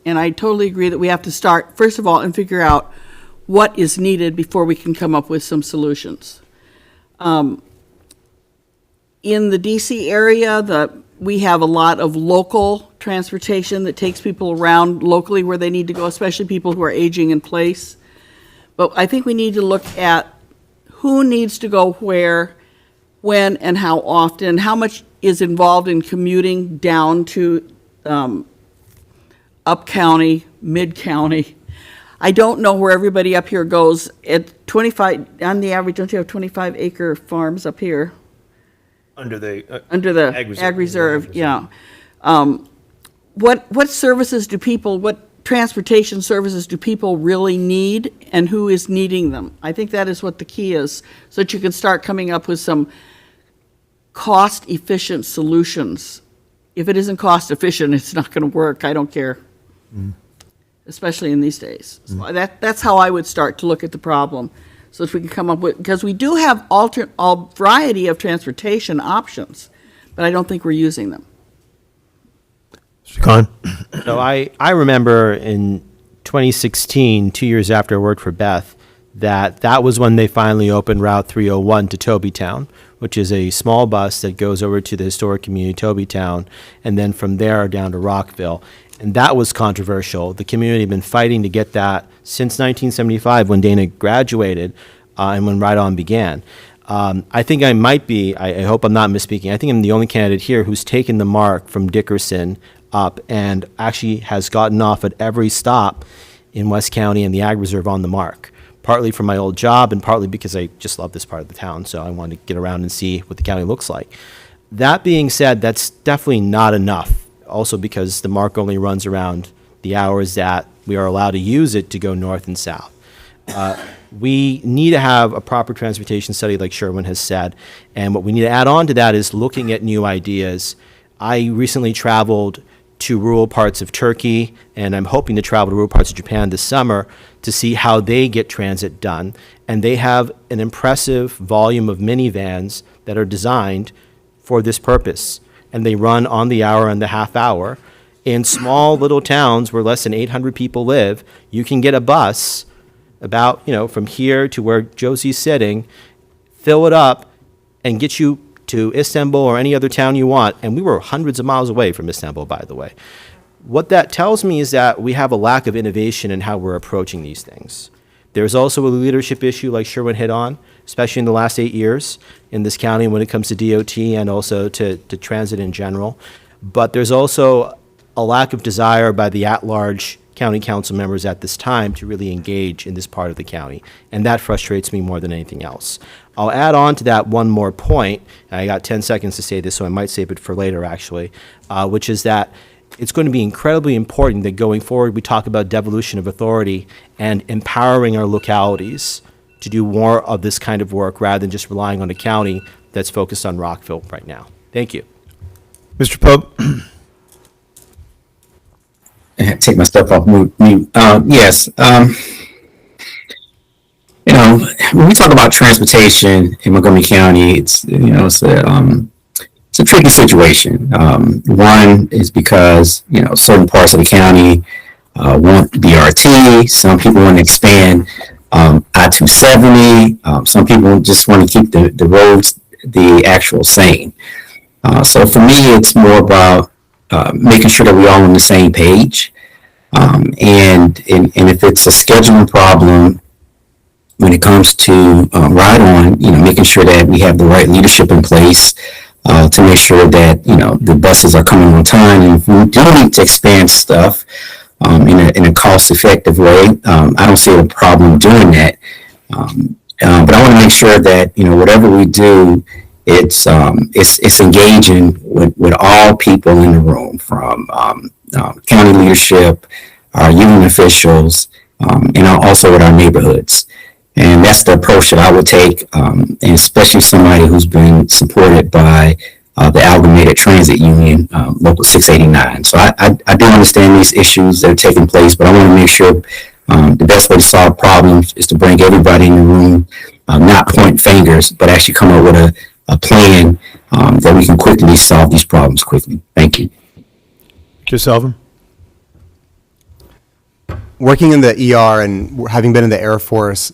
And I totally agree that we have to start, first of all, and figure out what is needed before we can come up with some solutions. In the DC area, we have a lot of local transportation that takes people around locally where they need to go, especially people who are aging in place. But I think we need to look at who needs to go where, when, and how often, how much is involved in commuting down to up-county, mid-county. I don't know where everybody up here goes. At 25, on the average, don't you have 25-acre farms up here? Under the Ag Reserve, yeah. What services do people, what transportation services do people really need, and who is needing them? I think that is what the key is, so that you can start coming up with some cost-efficient solutions. If it isn't cost-efficient, it's not going to work. I don't care. Especially in these days. So that's how I would start to look at the problem, so that we can come up with, because we do have a variety of transportation options, but I don't think we're using them. Mr. Khan? So I remember in 2016, 2 years after I worked for Beth, that was when they finally opened Route 301 to Tobytown, which is a small bus that goes over to the historic community Tobytown, and then from there down to Rockville. And that was controversial. The community had been fighting to get that since 1975 when Dana graduated and when Ride On began. I think I might be, I hope I'm not misspeaking, I think I'm the only candidate here who's taken the mark from Dickerson up and actually has gotten off at every stop in West County and the Ag Reserve on the mark. Partly from my old job and partly because I just love this part of the town, so I wanted to get around and see what the county looks like. That being said, that's definitely not enough. Also because the mark only runs around the hours that we are allowed to use it to go north and south. We need to have a proper transportation study like Sherwin has said, and what we need to add on to that is looking at new ideas. I recently traveled to rural parts of Turkey, and I'm hoping to travel to rural parts of Japan this summer to see how they get transit done. And they have an impressive volume of minivans that are designed for this purpose. And they run on the hour and the half hour. In small little towns where less than 800 people live, you can get a bus about, from here to where Josie's sitting, fill it up, and get you to Istanbul or any other town you want. And we were hundreds of miles away from Istanbul, by the way. What that tells me is that we have a lack of innovation in how we're approaching these things. There's also a leadership issue like Sherwin hit on, especially in the last 8 years in this county when it comes to DOT and also to transit in general. But there's also a lack of desire by the at-large county council members at this time to really engage in this part of the county. And that frustrates me more than anything else. I'll add on to that one more point. I got 10 seconds to say this, so I might save it for later, actually, which is that it's going to be incredibly important that going forward we talk about devolution of authority and empowering our localities to do more of this kind of work rather than just relying on a county that's focused on Rockville right now. Thank you. Mr. Pope? I had to take myself off mute. Yes. When we talk about transportation in Montgomery County, it's a tricky situation. One is because, certain parts of the county want BRT. Some people want to expand I-270. Some people just want to keep the roads the actual same. So for me, it's more about making sure that we're all on the same page. And if it's a scheduling problem when it comes to ride on, making sure that we have the right leadership in place to make sure that, the buses are coming on time. And if we do need to expand stuff in a cost-effective way, I don't see a problem doing that. But I want to make sure that, whatever we do, it's engaging with all people in the room, from county leadership, our union officials, and also with our neighborhoods. And that's the approach that I would take, and especially somebody who's been supported by the Amalgamated Transit Union, Local 689. So I do understand these issues that are taking place, but I want to make sure the best way to solve problems is to bring everybody in the room, not point fingers, but actually come up with a plan that we can quickly solve these problems quickly. Thank you. Mr. Sullivan? Working in the ER and having been in the Air Force,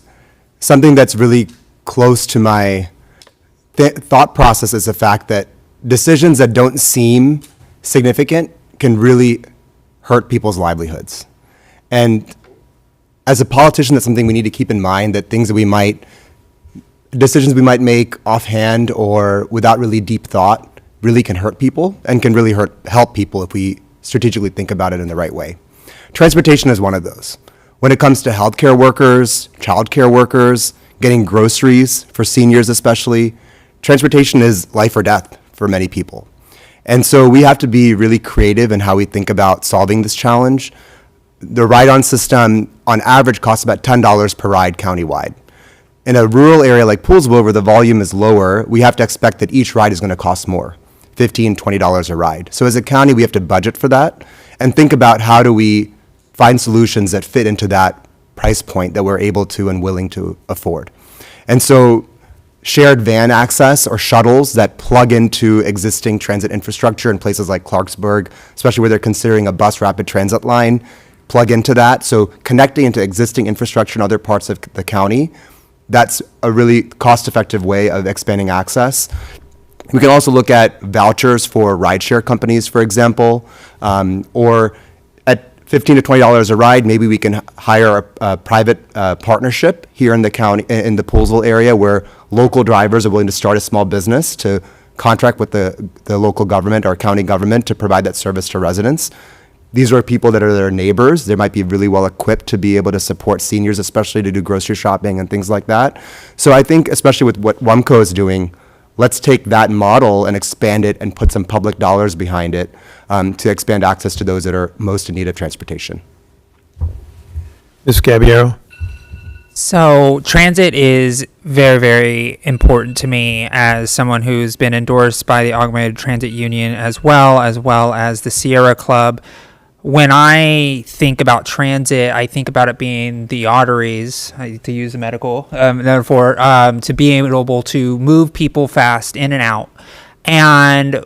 something that's really close to my thought process is the fact that decisions that don't seem significant can really hurt people's livelihoods. And as a politician, that's something we need to keep in mind, that decisions we might make offhand or without really deep thought really can hurt people and can really help people if we strategically think about it in the right way. Transportation is one of those. When it comes to healthcare workers, childcare workers, getting groceries for seniors especially, transportation is life or death for many people. And so we have to be really creative in how we think about solving this challenge. The ride-on system, on average, costs about $10 per ride countywide. In a rural area like Poolesville, where the volume is lower, we have to expect that each ride is going to cost more, $15, $20 a ride. So as a county, we have to budget for that and think about how do we find solutions that fit into that price point that we're able to and willing to afford. And so shared van access or shuttles that plug into existing transit infrastructure in places like Clarksburg, especially where they're considering a bus rapid transit line, plug into that. So connecting into existing infrastructure in other parts of the county, that's a really cost-effective way of expanding access. We can also look at vouchers for rideshare companies, for example, or at $15 to $20 a ride, maybe we can hire a private partnership here in the county, in the Poolesville area, where local drivers are willing to start a small business to contract with the local government or county government to provide that service to residents. These are people that are their neighbors. They might be really well equipped to be able to support seniors, especially to do grocery shopping and things like that. So I think, especially with what WUMCO is doing, let's take that model and expand it and put some public dollars behind it to expand access to those that are most in need of transportation. Ms. Caballero? So transit is very, very important to me as someone who's been endorsed by the Augmented Transit Union as well as the Sierra Club. When I think about transit, I think about it being the arteries, to use a medical metaphor, to be able to move people fast in and out. And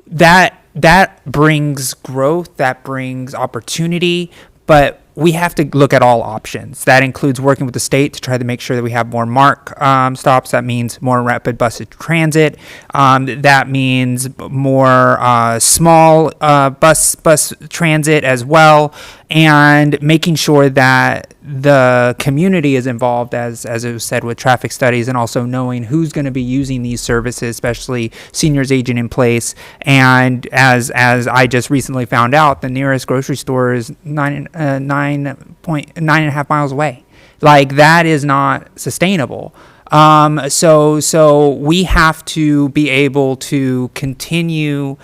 that brings growth, that brings opportunity, but we have to look at all options. That includes working with the state to try to make sure that we have more MARC stops. That means more rapid bus transit. That means more small bus transit as well, and making sure that the community is involved, as it was said, with traffic studies, and also knowing who's going to be using these services, especially seniors aging in place. And as I just recently found out, the nearest grocery store is 9.5 miles away. Like, that is not sustainable. So we have to be able to continue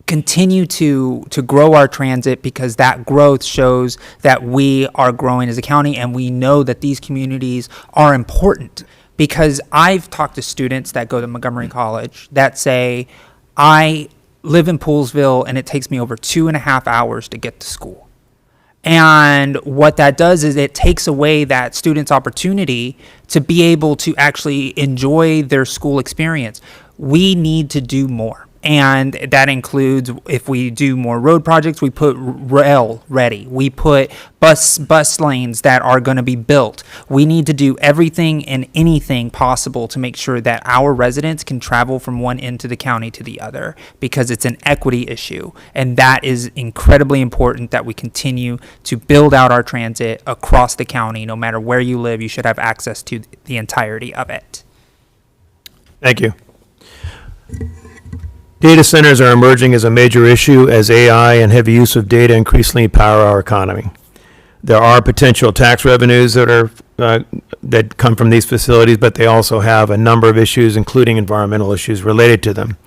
to grow our transit, because that growth shows that we are growing as a county, and we know that these communities are important. Because I've talked to students that go to Montgomery College that say, I live in Poolesville and it takes me over 2.5 hours to get to school. And what that does is it takes away that student's opportunity to be able to actually enjoy their school experience. We need to do more. And that includes, if we do more road projects, we put rail ready. We put bus lanes that are going to be built. We need to do everything and anything possible to make sure that our residents can travel from one end of the county to the other, because it's an equity issue. And that is incredibly important, that we continue to build out our transit across the county. No matter where you live, you should have access to the entirety of it. Thank you. Data centers are emerging as a major issue as AI and heavy use of data increasingly power our economy. There are potential tax revenues that come from these facilities, but they also have a number of issues, including environmental issues related to them.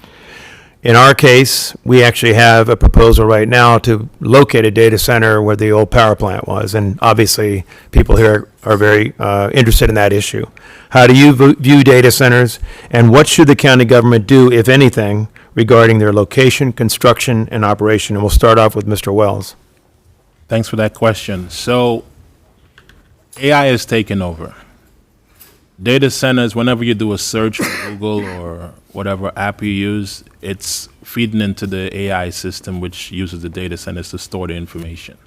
In our case, we actually have a proposal right now to locate a data center where the old power plant was, and obviously people here are very interested in that issue. How do you view data centers, and what should the county government do, if anything, regarding their location, construction, and operation? And we'll start off with Mr. Wells. Thanks for that question. So AI is taking over. Data centers, whenever you do a search on Google or whatever app you use, it's feeding into the AI system, which uses the data centers to store the information.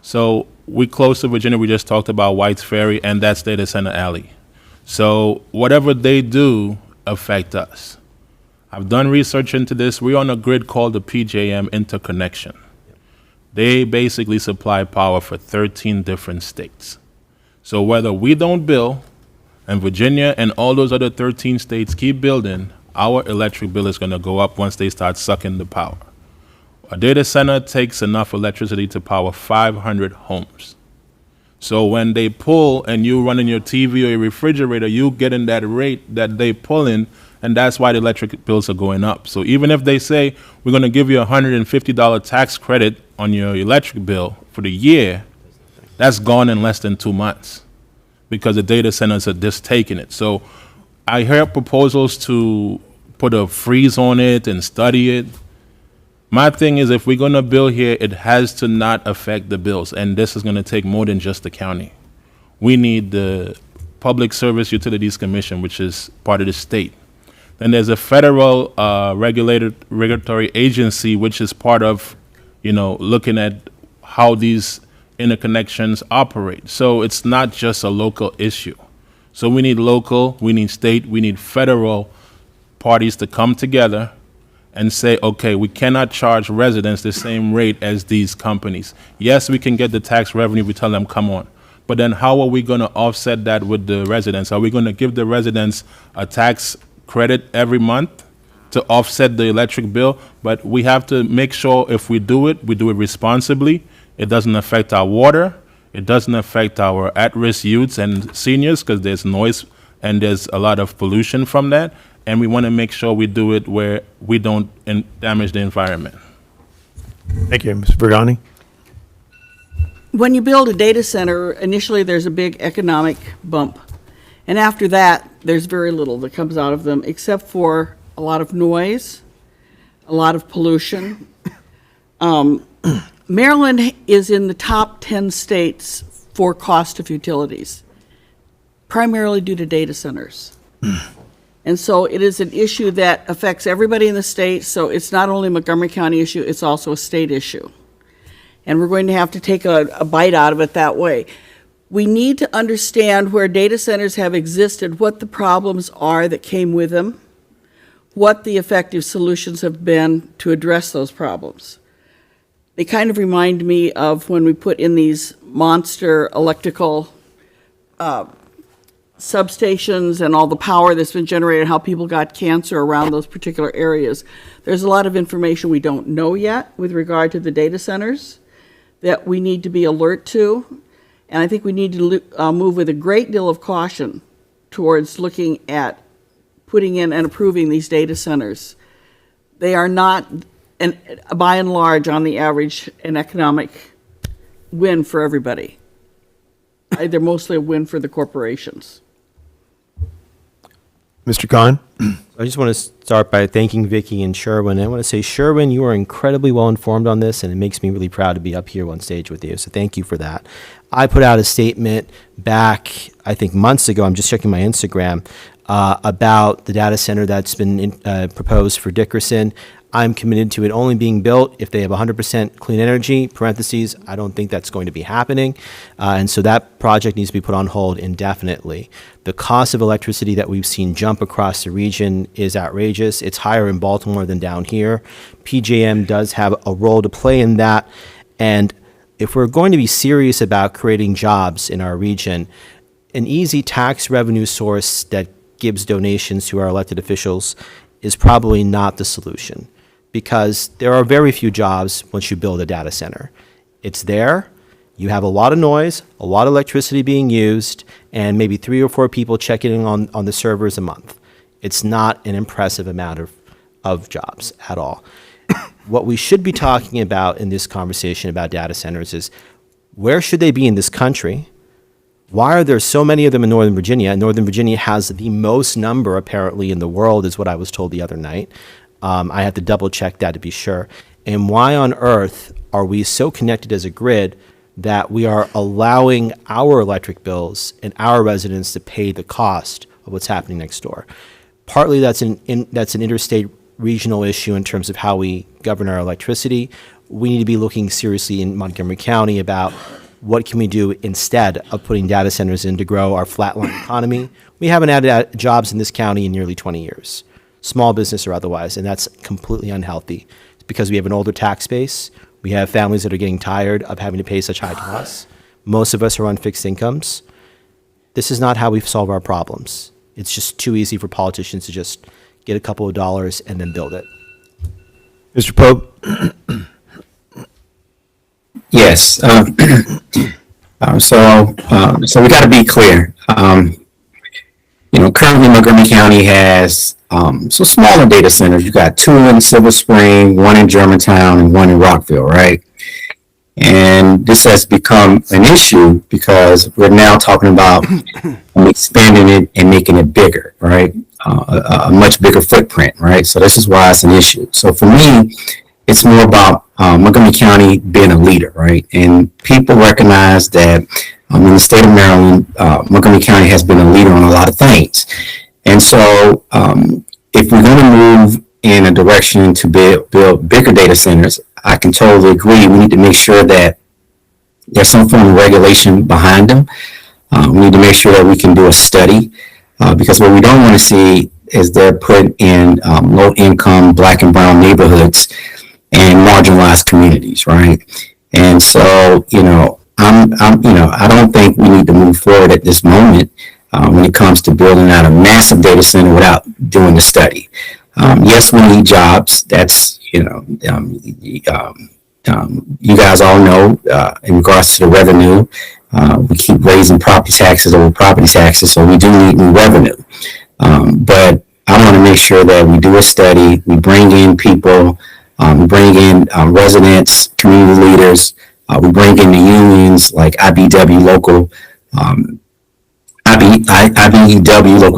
So we close to Virginia, we just talked about White's Ferry, and that's Data Center Alley. So whatever they do affect us. I've done research into this. We're on a grid called the PJM interconnection. They basically supply power for 13 different states. So whether we don't bill, and Virginia and all those other 13 states keep building, our electric bill is going to go up once they start sucking the power. A data center takes enough electricity to power 500 homes. So when they pull and you running your TV or your refrigerator, you get in that rate that they pull in, and that's why the electric bills are going up. So even if they say we're going to give you a $150 tax credit on your electric bill for the year, that's gone in less than 2 months, because the data centers are just taking it. So I heard proposals to put a freeze on it and study it. My thing is, if we're going to build here, it has to not affect the bills. And this is going to take more than just the county. We need the Public Service Utilities Commission, which is part of the state. Then there's a federal regulatory agency, which is part of, looking at how these interconnections operate. So it's not just a local issue. So we need local, we need state, we need federal parties to come together and say, okay, we cannot charge residents the same rate as these companies. Yes, we can get the tax revenue, we tell them, come on. But then how are we going to offset that with the residents? Are we going to give the residents a tax credit every month to offset the electric bill? But we have to make sure if we do it responsibly. It doesn't affect our water. It doesn't affect our at-risk youths and seniors, because there's noise and there's a lot of pollution from that. And we want to make sure we do it where we don't damage the environment. Thank you. Ms. Vergani? When you build a data center, initially there's a big economic bump. And after that, there's very little that comes out of them, except for a lot of noise, a lot of pollution. Maryland is in the top 10 states for cost of utilities, primarily due to data centers. And so it is an issue that affects everybody in the state, so it's not only a Montgomery County issue, it's also a state issue. And we're going to have to take a bite out of it that way. We need to understand where data centers have existed, what the problems are that came with them, what the effective solutions have been to address those problems. They kind of remind me of when we put in these monster electrical substations and all the power that's been generated, how people got cancer around those particular areas. There's a lot of information we don't know yet with regard to the data centers that we need to be alert to. And I think we need to move with a great deal of caution towards looking at putting in and approving these data centers. They are not, by and large, on the average, an economic win for everybody. They're mostly a win for the corporations. Mr. Khan? I just want to start by thanking Vicki and Sherwin. I want to say, Sherwin, you are incredibly well informed on this, and it makes me really proud to be up here on stage with you. So thank you for that. I put out a statement back, I think months ago, I'm just checking my Instagram, about the data center that's been proposed for Dickerson. I'm committed to it only being built if they have 100% clean energy, parentheses, I don't think that's going to be happening. And so that project needs to be put on hold indefinitely. The cost of electricity that we've seen jump across the region is outrageous. It's higher in Baltimore than down here. PJM does have a role to play in that. And if we're going to be serious about creating jobs in our region, an easy tax revenue source that gives donations to our elected officials is probably not the solution, because there are very few jobs once you build a data center. It's there, you have a lot of noise, a lot of electricity being used, and maybe 3 or 4 people checking in on the servers a month. It's not an impressive amount of jobs at all. What we should be talking about in this conversation about data centers is, where should they be in this country? Why are there so many of them in Northern Virginia? Northern Virginia has the most number, apparently, in the world, is what I was told the other night. I have to double check that to be sure. And why on earth are we so connected as a grid that we are allowing our electric bills and our residents to pay the cost of what's happening next door? Partly that's an interstate regional issue in terms of how we govern our electricity. We need to be looking seriously in Montgomery County about what can we do instead of putting data centers in to grow our flatline economy. We haven't added jobs in this county in nearly 20 years, small business or otherwise, and that's completely unhealthy. It's because we have an older tax base. We have families that are getting tired of having to pay such high costs. Most of us are on fixed incomes. This is not how we solve our problems. It's just too easy for politicians to just get a couple of dollars and then build it. Mr. Pope? Yes. So we got to be clear. Currently Montgomery County has so smaller data centers. You got 2 in Silver Spring, 1 in Germantown, and 1 in Rockville, right? And this has become an issue because we're now talking about expanding it and making it bigger, right? A much bigger footprint, right? So this is why it's an issue. So for me, it's more about Montgomery County being a leader, right? And people recognize that in the state of Maryland, Montgomery County has been a leader on a lot of things. And so if we're going to move in a direction to build bigger data centers, I can totally agree. We need to make sure that there's some form of regulation behind them. We need to make sure that we can do a study, because what we don't want to see is they're put in low-income Black and brown neighborhoods and marginalized communities, right? And so, I don't think we need to move forward at this moment when it comes to building out a massive data center without doing the study. Yes, we need jobs. That's, you guys all know, in regards to the revenue, we keep raising property taxes over property taxes, so we do need new revenue. But I want to make sure that we do a study, we bring in people, we bring in residents, community leaders, we bring in the unions like IBEW Local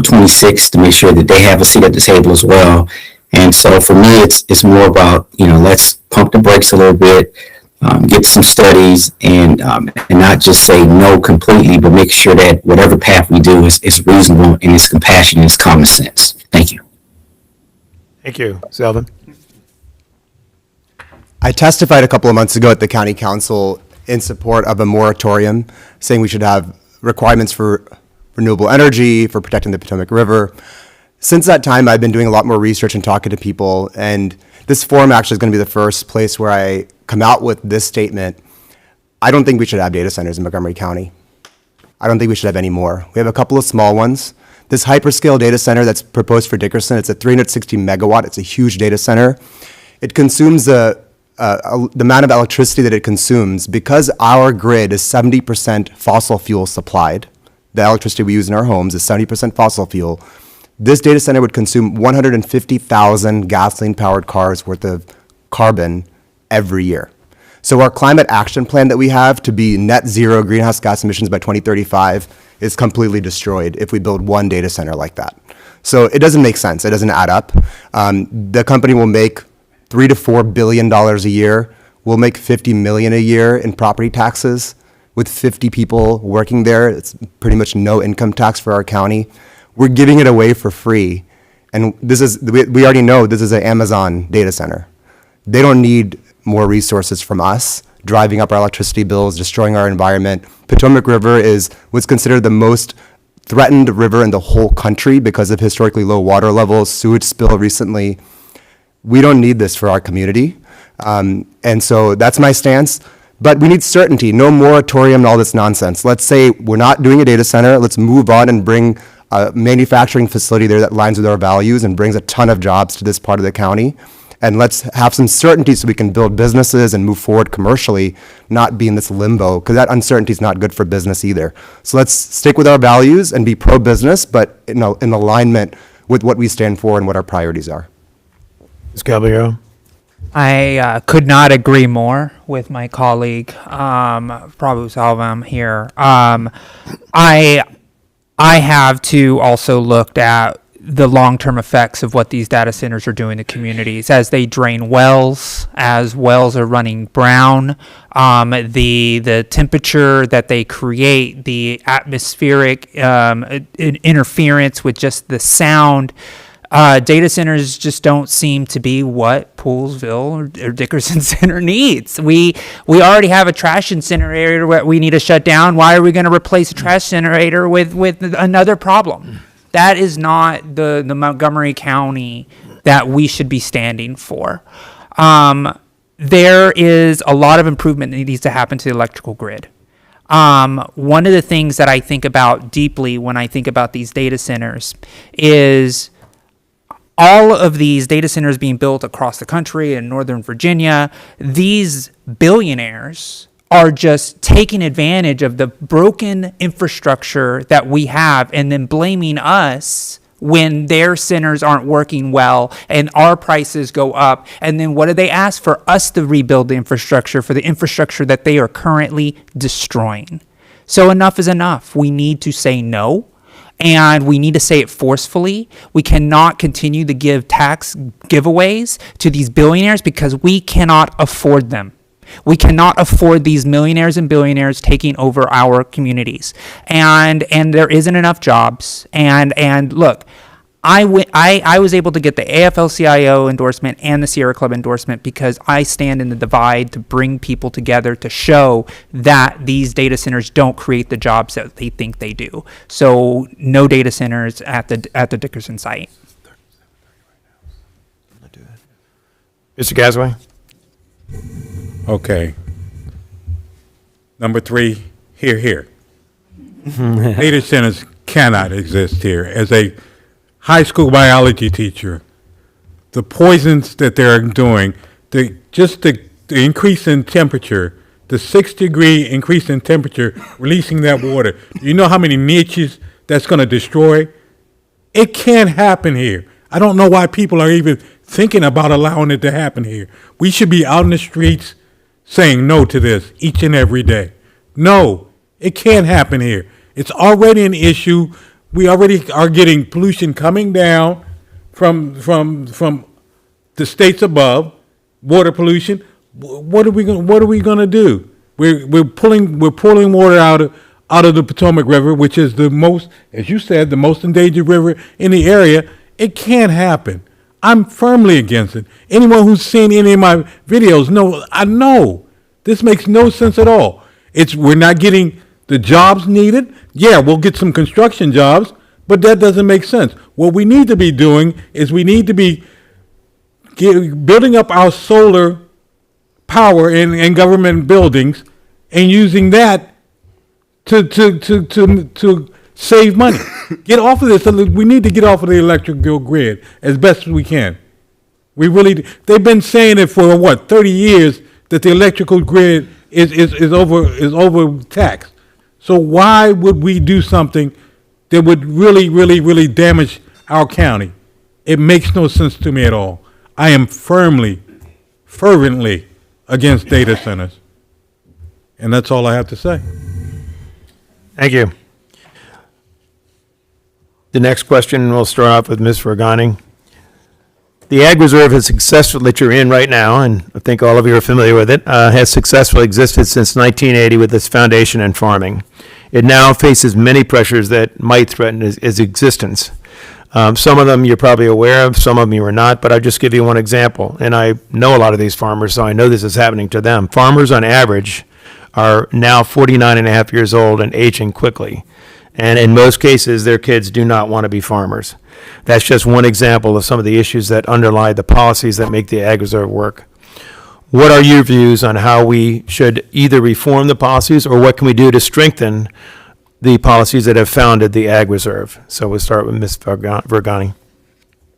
26 to make sure that they have a seat at the table as well. And so for me, it's more about, let's pump the brakes a little bit, get some studies, and not just say no completely, but make sure that whatever path we do is reasonable and it's compassionate and it's common sense. Thank you. Thank you. Selvin? I testified a couple of months ago at the county council in support of a moratorium, saying we should have requirements for renewable energy, for protecting the Potomac River. Since that time, I've been doing a lot more research and talking to people, and this forum actually is going to be the first place where I come out with this statement. I don't think we should have data centers in Montgomery County. I don't think we should have any more. We have a couple of small ones. This hyperscale data center that's proposed for Dickerson, it's a 360 megawatt. It's a huge data center. It consumes the amount of electricity that it consumes, because our grid is 70% fossil fuel supplied. The electricity we use in our homes is 70% fossil fuel. This data center would consume 150,000 gasoline-powered cars worth of carbon every year. So our climate action plan that we have to be net zero greenhouse gas emissions by 2035 is completely destroyed if we build one data center like that. So it doesn't make sense. It doesn't add up. The company will make $3 to $4 billion a year. We'll make $50 million a year in property taxes. with 50 people working there. It's pretty much no income tax for our county. We're giving it away for free. And we already know this is an Amazon data center. They don't need more resources from us, driving up our electricity bills, destroying our environment. Potomac River is what's considered the most threatened river in the whole country because of historically low water levels, sewage spill recently. We don't need this for our community. And so that's my stance. But we need certainty, no moratorium and all this nonsense. Let's say we're not doing a data center. Let's move on and bring a manufacturing facility there that aligns with our values and brings a ton of jobs to this part of the county. And let's have some certainty so we can build businesses and move forward commercially, not be in this limbo, because that uncertainty is not good for business either. So let's stick with our values and be pro-business, but in alignment with what we stand for and what our priorities are. Ms. Caballero? I could not agree more with my colleague, Prabhu Salvam here. I have to also looked at the long-term effects of what these data centers are doing to communities as they drain wells, as wells are running brown, the temperature that they create, the atmospheric interference with just the sound. Data centers just don't seem to be what Poolesville or Dickerson Center needs. We already have a trash incinerator that we need to shut down. Why are we going to replace a trash incinerator with another problem? That is not the Montgomery County that we should be standing for. There is a lot of improvement that needs to happen to the electrical grid. One of the things that I think about deeply when I think about these data centers is all of these data centers being built across the country in Northern Virginia. These billionaires are just taking advantage of the broken infrastructure that we have and then blaming us when their centers aren't working well and our prices go up. And then what do they ask? For us to rebuild the infrastructure for the infrastructure that they are currently destroying. So enough is enough. We need to say no. And we need to say it forcefully. We cannot continue to give tax giveaways to these billionaires because we cannot afford them. We cannot afford these millionaires and billionaires taking over our communities. And there isn't enough jobs. And look, I was able to get the AFL-CIO endorsement and the Sierra Club endorsement because I stand in the divide to bring people together to show that these data centers don't create the jobs that they think they do. So no data centers at the Dickerson site. Mr. Gasway? Okay. Number 3, here. Data centers cannot exist here. As a high school biology teacher, the poisons that they're doing, the increase in temperature, the 6-degree increase in temperature, releasing that water. You know how many niches that's going to destroy? It can't happen here. I don't know why people are even thinking about allowing it to happen here. We should be out in the streets saying no to this each and every day. No, it can't happen here. It's already an issue. We already are getting pollution coming down from the states above, water pollution. What are we going to do? We're pulling water out of the Potomac River, which is the most, as you said, the most endangered river in the area. It can't happen. I'm firmly against it. Anyone who's seen any of my videos I know this makes no sense at all. We're not getting the jobs needed. Yeah, we'll get some construction jobs, but that doesn't make sense. What we need to be doing is we need to be building up our solar power in government buildings and using that to save money. Get off of this. We need to get off of the electrical grid as best as we can. They've been saying it for 30 years that the electrical grid is overtaxed. So why would we do something that would really, really, really damage our county? It makes no sense to me at all. I am fervently against data centers. And that's all I have to say. Thank you. The next question, we'll start off with Ms. Regani. The Ag Reserve has successfully, that you're in right now, and I think all of you are familiar with it, has successfully existed since 1980 with its foundation in farming. It now faces many pressures that might threaten its existence. Some of them you're probably aware of, some of them you are not, but I'll just give you one example. And I know a lot of these farmers, so I know this is happening to them. Farmers on average are now 49 and a half years old and aging quickly. And in most cases, their kids do not want to be farmers. That's just one example of some of the issues that underlie the policies that make the Ag Reserve work. What are your views on how we should either reform the policies or what can we do to strengthen the policies that have founded the Ag Reserve? So we'll start with Ms. Vergani.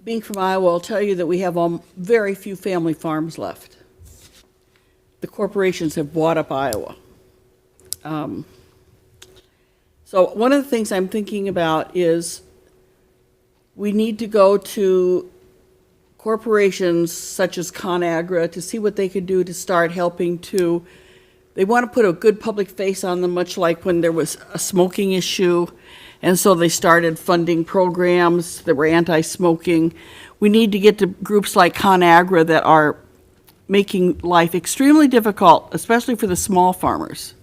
Being from Iowa, I'll tell you that we have very few family farms left. The corporations have bought up Iowa. So one of the things I'm thinking about is we need to go to corporations such as ConAgra to see what they could do to start helping to, they want to put a good public face on them, much like when there was a smoking issue. And so they started funding programs that were anti-smoking. We need to get to groups like ConAgra that are making life extremely difficult, especially for the small farmers.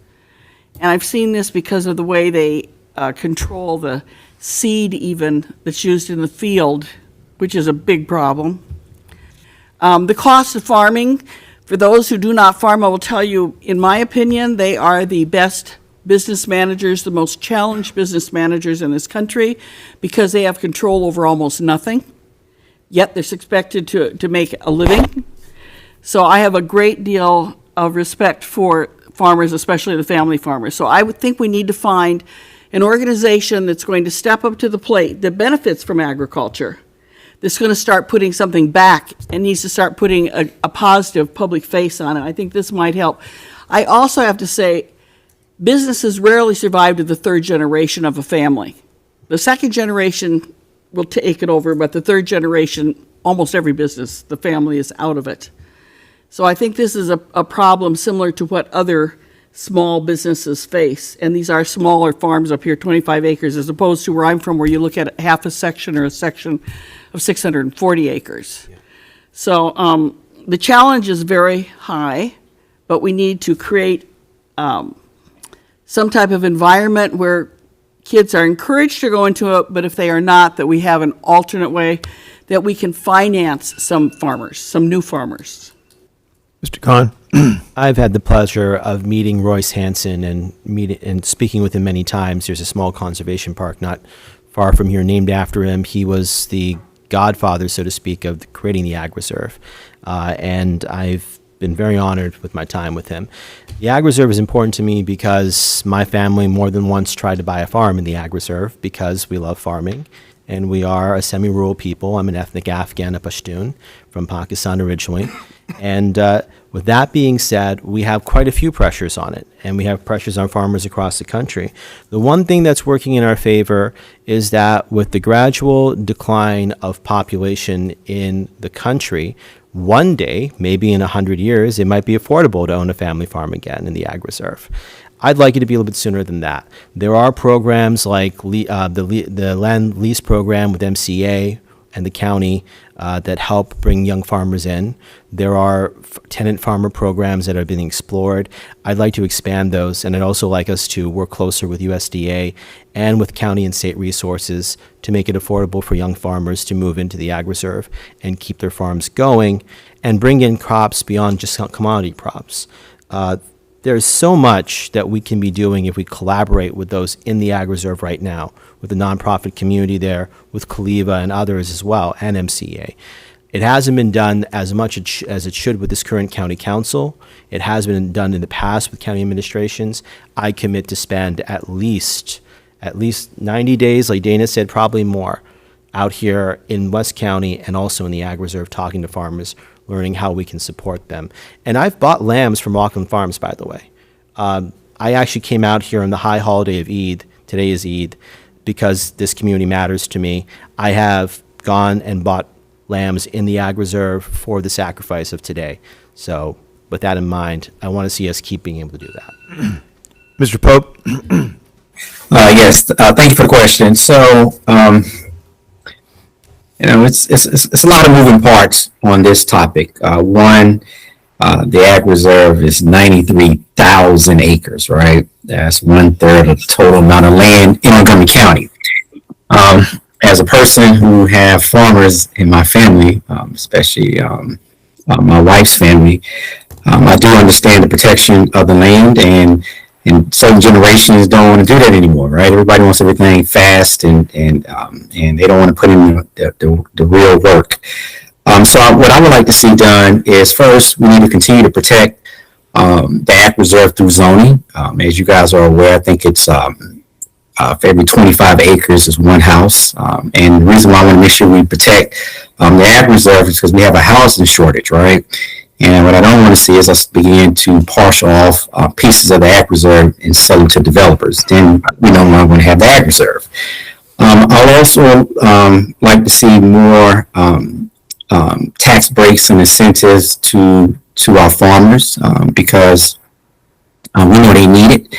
And I've seen this because of the way they control the seed even that's used in the field, which is a big problem. The cost of farming, for those who do not farm, I will tell you, in my opinion, they are the best business managers, the most challenged business managers in this country, because they have control over almost nothing, yet they're expected to make a living. So I have a great deal of respect for farmers, especially the family farmers. So I would think we need to find an organization that's going to step up to the plate, that benefits from agriculture, that's going to start putting something back and needs to start putting a positive public face on it. I think this might help. I also have to say, businesses rarely survive to the third generation of a family. The second generation will take it over, but the third generation, almost every business, the family is out of it. So I think this is a problem similar to what other small businesses face. And these are smaller farms up here, 25 acres, as opposed to where I'm from, where you look at half a section or a section of 640 acres. Yeah. So the challenge is very high, but we need to create some type of environment where kids are encouraged to go into it, but if they are not, that we have an alternate way that we can finance some farmers, some new farmers. Mr. Kahn? I've had the pleasure of meeting Royce Hansen and speaking with him many times. There's a small conservation park not far from here named after him. He was the godfather, so to speak, of creating the Ag Reserve. And I've been very honored with my time with him. The Ag Reserve is important to me because my family more than once tried to buy a farm in the Ag Reserve because we love farming. And we are a semi-rural people. I'm an ethnic Afghan, a Pashtun, from Pakistan originally. And with that being said, we have quite a few pressures on it, and we have pressures on farmers across the country. The one thing that's working in our favor is that with the gradual decline of population in the country, one day, maybe in 100 years, it might be affordable to own a family farm again in the Ag Reserve. I'd like it to be a little bit sooner than that. There are programs like the land lease program with MCA and the county that help bring young farmers in. There are tenant farmer programs that are being explored. I'd like to expand those, and I'd also like us to work closer with USDA and with county and state resources to make it affordable for young farmers to move into the Ag Reserve and keep their farms going and bring in crops beyond just commodity crops. There's so much that we can be doing if we collaborate with those in the Ag Reserve right now, with the nonprofit community there, with Caliva and others as well, and MCA. It hasn't been done as much as it should with this current county council. It has been done in the past with county administrations. I commit to spend at least 90 days, like Dana said, probably more, out here in West County and also in the Ag Reserve talking to farmers, learning how we can support them. And I've bought lambs from Auckland Farms, by the way. I actually came out here on the high holiday of Eid. Today is Eid, because this community matters to me. I have gone and bought lambs in the Ag Reserve for the sacrifice of today. So with that in mind, I want to see us keep being able to do that. Mr. Pope? Yes, thank you for the question. So, it's a lot of moving parts on this topic. One, the ag reserve is 93,000 acres, right? That's 1/3 of the total amount of land in Montgomery County. As a person who have farmers in my family, especially my wife's family, I do understand the protection of the land, and certain generations don't want to do that anymore, right? Everybody wants everything fast, and they don't want to put in the real work. So what I would like to see done is, first, we need to continue to protect the ag reserve through zoning. As you guys are aware, I think it's for every 25 acres is one house. And the reason why I want to make sure we protect the ag reserve is because we have a housing shortage, right? And what I don't want to see is us begin to partial off pieces of the ag reserve and sell them to developers. Then we no longer want to have the ag reserve. I'll also like to see more tax breaks and incentives to our farmers because we know they need it.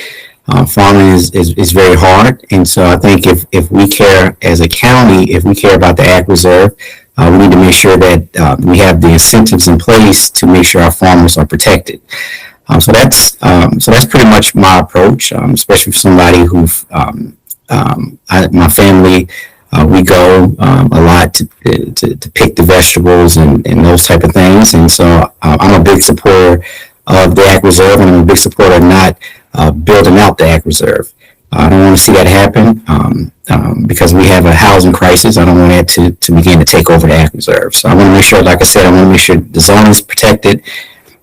Farming is very hard, and so I think if we care as a county, if we care about the ag reserve, we need to make sure that we have the incentives in place to make sure our farmers are protected. So that's pretty much my approach, especially for somebody who my family. We go a lot to pick the vegetables and those type of things, and so I'm a big supporter of the ag reserve, and I'm a big supporter of not building out the ag reserve. I don't want to see that happen because we have a housing crisis. I don't want that to begin to take over the ag reserve. So I want to make sure, like I said, I want to make sure the zone is protected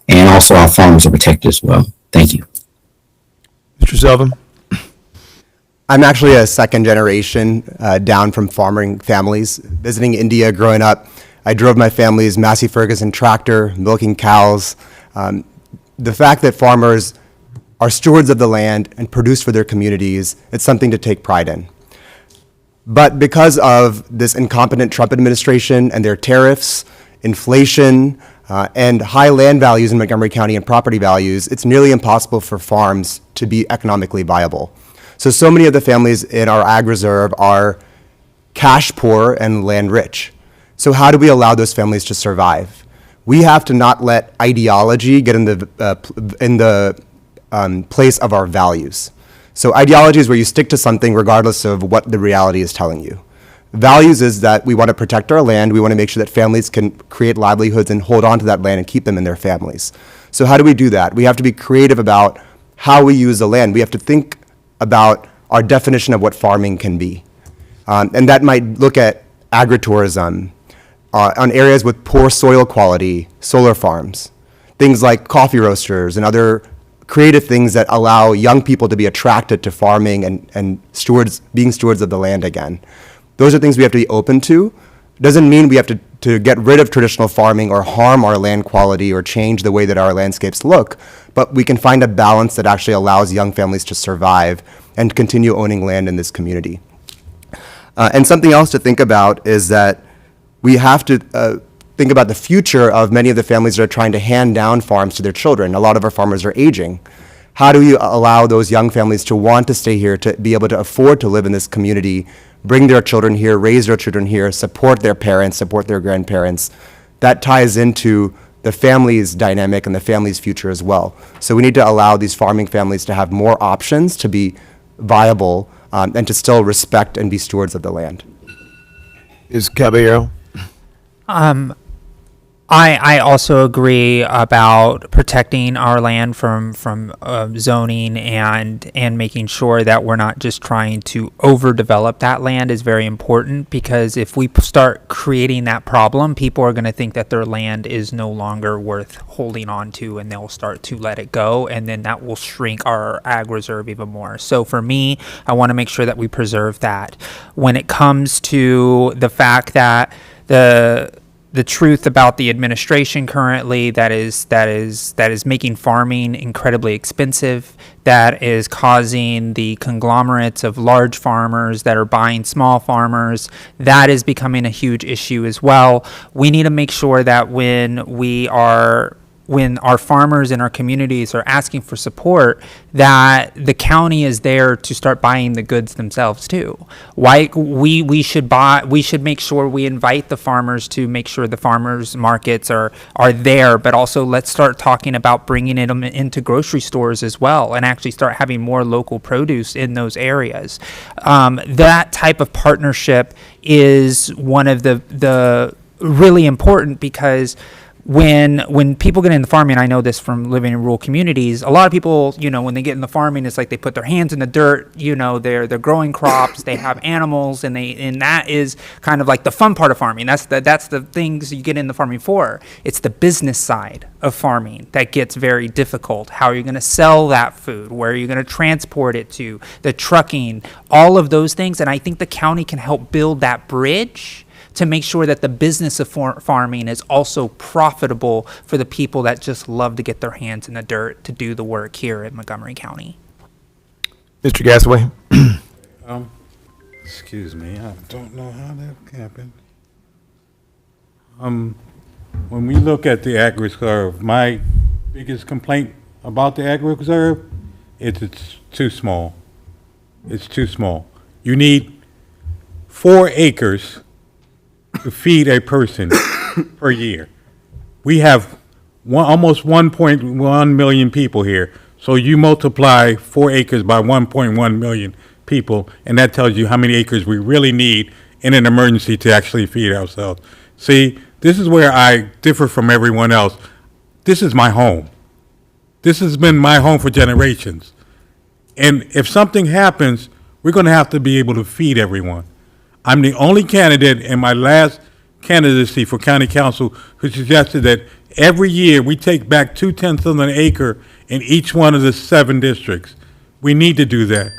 and also our farmers are protected as well. Thank you. Mr. Selvin? I'm actually a second generation down from farming families. Visiting India growing up, I drove my family's Massey Ferguson tractor, milking cows. The fact that farmers are stewards of the land and produce for their communities, it's something to take pride in. But because of this incompetent Trump administration and their tariffs, inflation, and high land values in Montgomery County and property values, it's nearly impossible for farms to be economically viable. So many of the families in our ag reserve are cash poor and land rich. So how do we allow those families to survive? We have to not let ideology get in the place of our values. So ideology is where you stick to something regardless of what the reality is telling you. Values is that we want to protect our land. We want to make sure that families can create livelihoods and hold on to that land and keep them in their families. So how do we do that? We have to be creative about how we use the land. We have to think about our definition of what farming can be. And that might look at agritourism, on areas with poor soil quality, solar farms, things like coffee roasters and other creative things that allow young people to be attracted to farming and being stewards of the land again. Those are things we have to be open to. Doesn't mean we have to get rid of traditional farming or harm our land quality or change the way that our landscapes look, but we can find a balance that actually allows young families to survive and continue owning land in this community. And something else to think about is that we have to think about the future of many of the families that are trying to hand down farms to their children. A lot of our farmers are aging. How do we allow those young families to want to stay here, to be able to afford to live in this community, bring their children here, raise their children here, support their parents, support their grandparents? That ties into the family's dynamic and the family's future as well. So we need to allow these farming families to have more options to be viable and to still respect and be stewards of the land. Is Caballero? I also agree about protecting our land from zoning and making sure that we're not just trying to overdevelop that land is very important, because if we start creating that problem, people are going to think that their land is no longer worth holding on to, and they'll start to let it go, and then that will shrink our ag reserve even more. So for me, I want to make sure that we preserve that. When it comes to the fact that the truth about the administration currently that is making farming incredibly expensive, that is causing the conglomerates of large farmers that are buying small farmers, that is becoming a huge issue as well. We need to make sure that when we are when our farmers in our communities are asking for support, that the county is there to start buying the goods themselves too. Why we should make sure we invite the farmers to make sure the farmers markets are there, but also let's start talking about bringing it into grocery stores as well, and actually start having more local produce in those areas. That type of partnership is one of the really important, because when people get into farming, I know this from living in rural communities, a lot of people, when they get into farming, it's like they put their hands in the dirt, they're growing crops, they have animals, and that is kind of like the fun part of farming. That's the things you get into farming for. It's the business side of farming that gets very difficult. How are you going to sell that food? Where are you going to transport it to? The trucking, all of those things. And I think the county can help build that bridge to make sure that the business of farming is also profitable for the people that just love to get their hands in the dirt to do the work here in Montgomery County. Mr. Gasaway? Excuse me, I don't know how that happened. When we look at the ag reserve, my biggest complaint about the ag reserve is it's too small. It's too small. You need 4 acres to feed a person per year. We have almost 1.1 million people here. So you multiply 4 acres by 1.1 million people, and that tells you how many acres we really need in an emergency to actually feed ourselves. See, this is where I differ from everyone else. This is my home. This has been my home for generations. And if something happens, we're going to have to be able to feed everyone. I'm the only candidate in my last candidacy for county council who suggested that every year we take back 0.2 of an acre in each one of the 7 districts. We need to do that.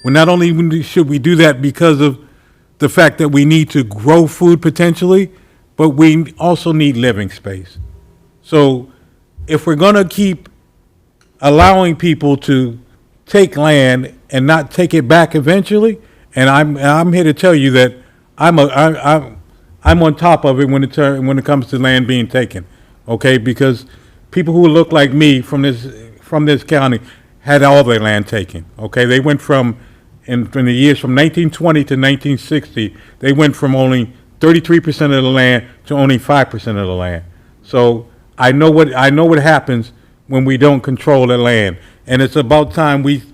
Well, not only should we do that because of the fact that we need to grow food potentially, but we also need living space. So if we're going to keep allowing people to take land and not take it back eventually, and I'm here to tell you that I'm on top of it when it comes to land being taken, okay? Because people who look like me from this county had all their land taken, okay? They went from in the years from 1920 to 1960, they went from only 33% of the land to only 5% of the land. So I know what happens when we don't control the land, and it's about time we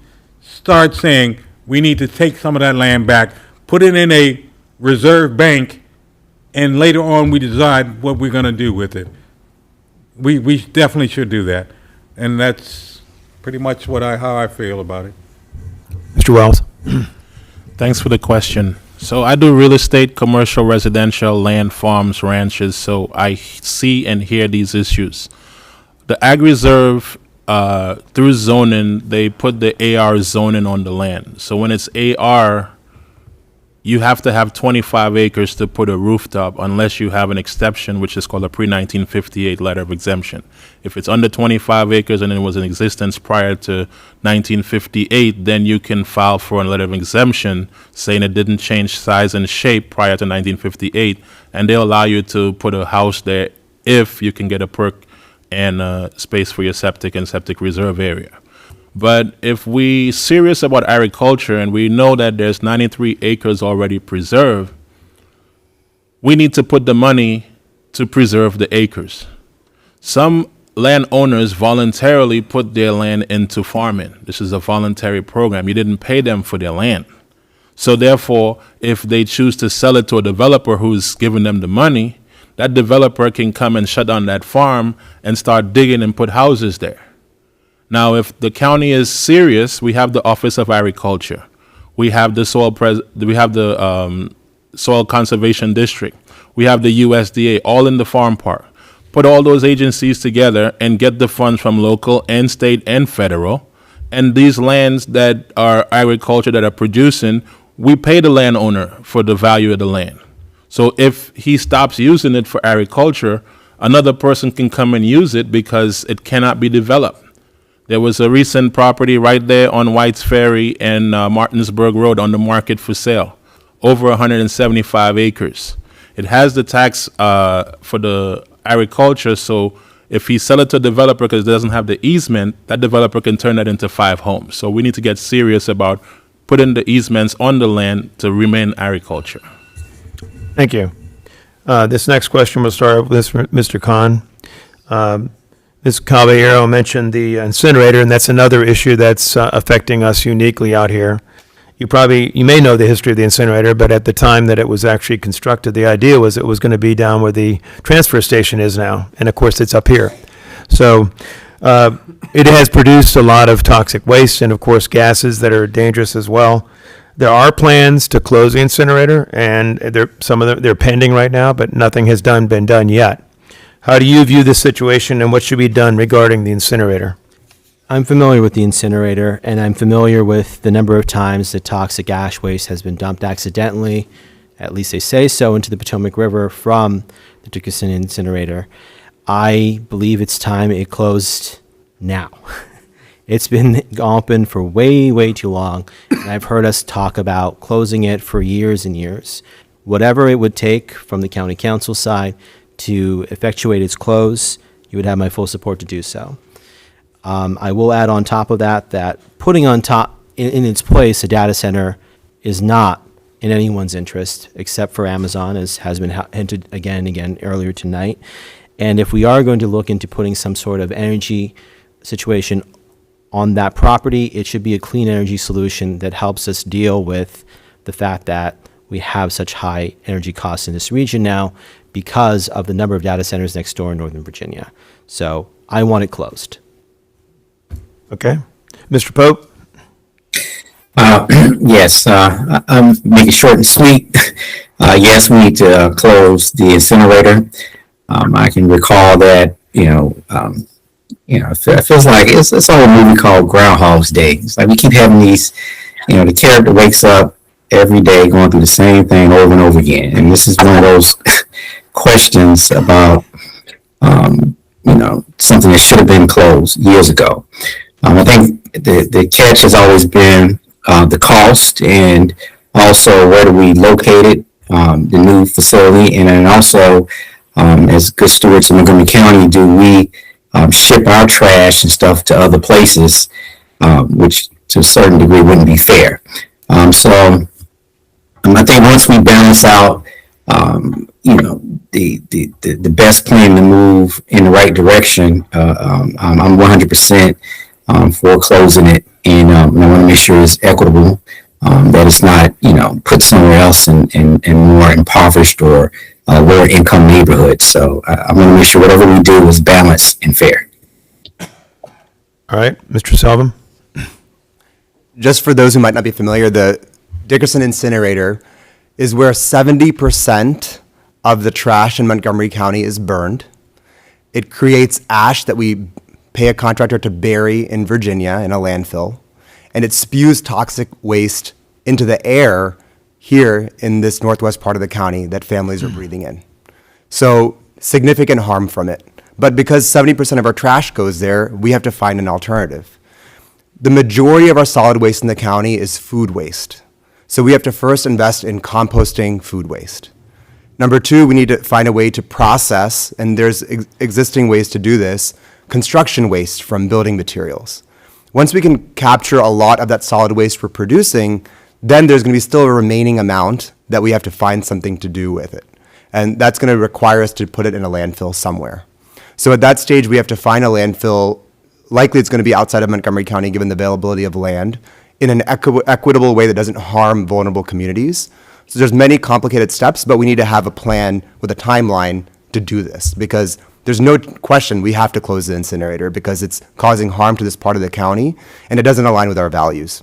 start saying we need to take some of that land back, put it in a reserve bank, and later on we decide what we're going to do with it. We definitely should do that, and that's pretty much how I feel about it. Mr. Wells? Thanks for the question. So I do real estate, commercial, residential, land, farms, ranches, so I see and hear these issues. The Ag Reserve, through zoning, they put the AR zoning on the land. So when it's AR, you have to have 25 acres to put a rooftop unless you have an exception, which is called a pre-1958 letter of exemption. If it's under 25 acres and it was in existence prior to 1958, then you can file for a letter of exemption saying it didn't change size and shape prior to 1958, and they'll allow you to put a house there if you can get a perk and space for your septic and septic reserve area. But if we serious about agriculture and we know that there's 93 acres already preserved, we need to put the money to preserve the acres. Some landowners voluntarily put their land into farming. This is a voluntary program. You didn't pay them for their land. So therefore, if they choose to sell it to a developer who's giving them the money, that developer can come and shut down that farm and start digging and put houses there. Now, if the county is serious, we have the Office of Agriculture, we have the Soil Conservation District, we have the USDA, all in the farm park. Put all those agencies together and get the funds from local and state and federal. And these lands that are agriculture that are producing, we pay the landowner for the value of the land. So if he stops using it for agriculture, another person can come and use it because it cannot be developed. There was a recent property right there on White's Ferry and Martinsburg Road on the market for sale, over 175 acres. It has the tax for the agriculture, so If he sell it to a developer because it doesn't have the easement, that developer can turn that into 5 homes. So we need to get serious about putting the easements on the land to remain agriculture. Thank you. This next question will start with Mr. Khan. Ms. Caballero mentioned the incinerator, and that's another issue that's affecting us uniquely out here. You may know the history of the incinerator, but at the time that it was actually constructed, the idea was it was going to be down where the transfer station is now, and of course, it's up here. So it has produced a lot of toxic waste and, of course, gases that are dangerous as well. There are plans to close the incinerator, and they're pending right now, but nothing has been done yet. How do you view this situation, and what should be done regarding the incinerator? I'm familiar with the incinerator, and I'm familiar with the number of times that toxic ash waste has been dumped accidentally, at least they say so, into the Potomac River from the Dickerson incinerator. I believe it's time it closed now. It's been open for way, way too long, and I've heard us talk about closing it for years and years. Whatever it would take from the county council side to effectuate its close, you would have my full support to do so. I will add on top of that putting on top in its place a data center is not in anyone's interest except for Amazon, as has been hinted again and again earlier tonight. And if we are going to look into putting some sort of energy situation on that property, it should be a clean energy solution that helps us deal with the fact that we have such high energy costs in this region now because of the number of data centers next door in Northern Virginia. So I want it closed. Okay. Mr. Pope? Yes, I'm making it short and sweet. Yes, we need to close the incinerator. I can recall that, it feels like it's all a movie called Groundhog's Day. It's like we keep having these, the character wakes up every day going through the same thing over and over again. And this is one of those questions about, something that should have been closed years ago. I think the catch has always been the cost and also where do we locate it, the new facility, and then also as good stewards of Montgomery County, do we ship our trash and stuff to other places, which to a certain degree wouldn't be fair. So I think once we balance out, the best plan to move in the right direction, I'm 100% for closing it, and I want to make sure it's equitable, that it's not, put somewhere else in more impoverished or lower income neighborhoods. So I want to make sure whatever we do is balanced and fair. All right, Mr. Salvin? Just for those who might not be familiar, the Dickerson incinerator is where 70% of the trash in Montgomery County is burned. It creates ash that we pay a contractor to bury in Virginia in a landfill, and it spews toxic waste into the air here in this northwest part of the county that families are breathing in. So significant harm from it. But because 70% of our trash goes there, we have to find an alternative. The majority of our solid waste in the county is food waste. So we have to first invest in composting food waste. Number two, we need to find a way to process, and there's existing ways to do this, construction waste from building materials. Once we can capture a lot of that solid waste we're producing, then there's going to be still a remaining amount that we have to find something to do with it. And that's going to require us to put it in a landfill somewhere. So at that stage, we have to find a landfill. Likely it's going to be outside of Montgomery County, given the availability of land, in an equitable way that doesn't harm vulnerable communities. So there's many complicated steps, but we need to have a plan with a timeline to do this, because there's no question we have to close the incinerator because it's causing harm to this part of the county, and it doesn't align with our values.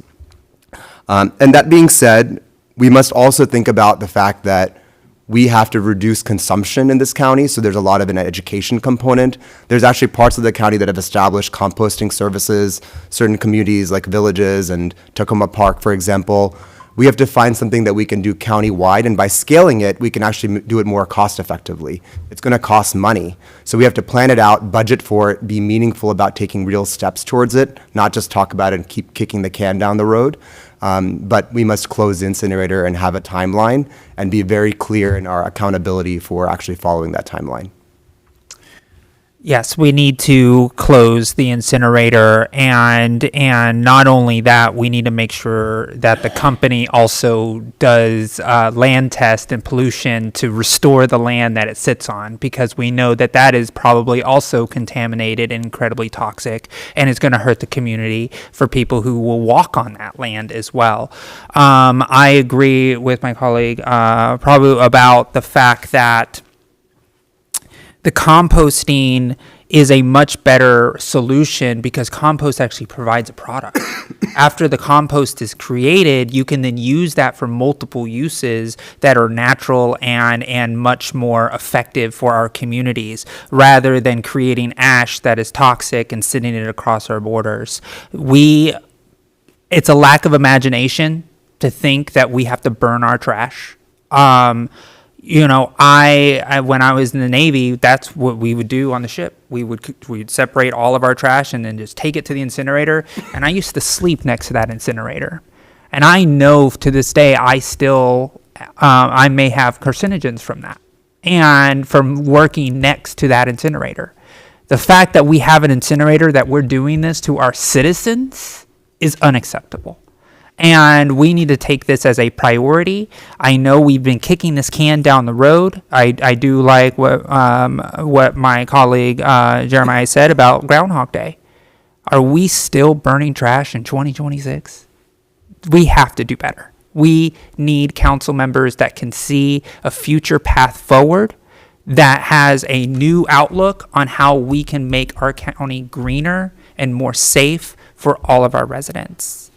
And that being said, we must also think about the fact that we have to reduce consumption in this county, so there's a lot of an education component. There's actually parts of the county that have established composting services, certain communities like Villages and Tacoma Park, for example. We have to find something that we can do county-wide, and by scaling it, we can actually do it more cost-effectively. It's going to cost money, so we have to plan it out, budget for it, be meaningful about taking real steps towards it, not just talk about it and keep kicking the can down the road. But we must close the incinerator and have a timeline and be very clear in our accountability for actually following that timeline. Yes, we need to close the incinerator, and not only that, we need to make sure that the company also does land test and pollution to restore the land that it sits on, because we know that that is probably also contaminated and incredibly toxic, and is going to hurt the community for people who will walk on that land as well. I agree with my colleague probably about the fact that the composting is a much better solution because compost actually provides a product. After the compost is created, you can then use that for multiple uses that are natural and much more effective for our communities, rather than creating ash that is toxic and sending it across our borders. It's a lack of imagination to think that we have to burn our trash. I when I was in the Navy, that's what we would do on the ship. We'd separate all of our trash and then just take it to the incinerator. And I used to sleep next to that incinerator. And I know to this day, I may have carcinogens from that and from working next to that incinerator. The fact that we have an incinerator that we're doing this to our citizens is unacceptable. And we need to take this as a priority. I know we've been kicking this can down the road. I do like what my colleague Jeremiah said about Groundhog Day. Are we still burning trash in 2026? We have to do better. We need council members that can see a future path forward, that has a new outlook on how we can make our county greener and more safe for all of our residents.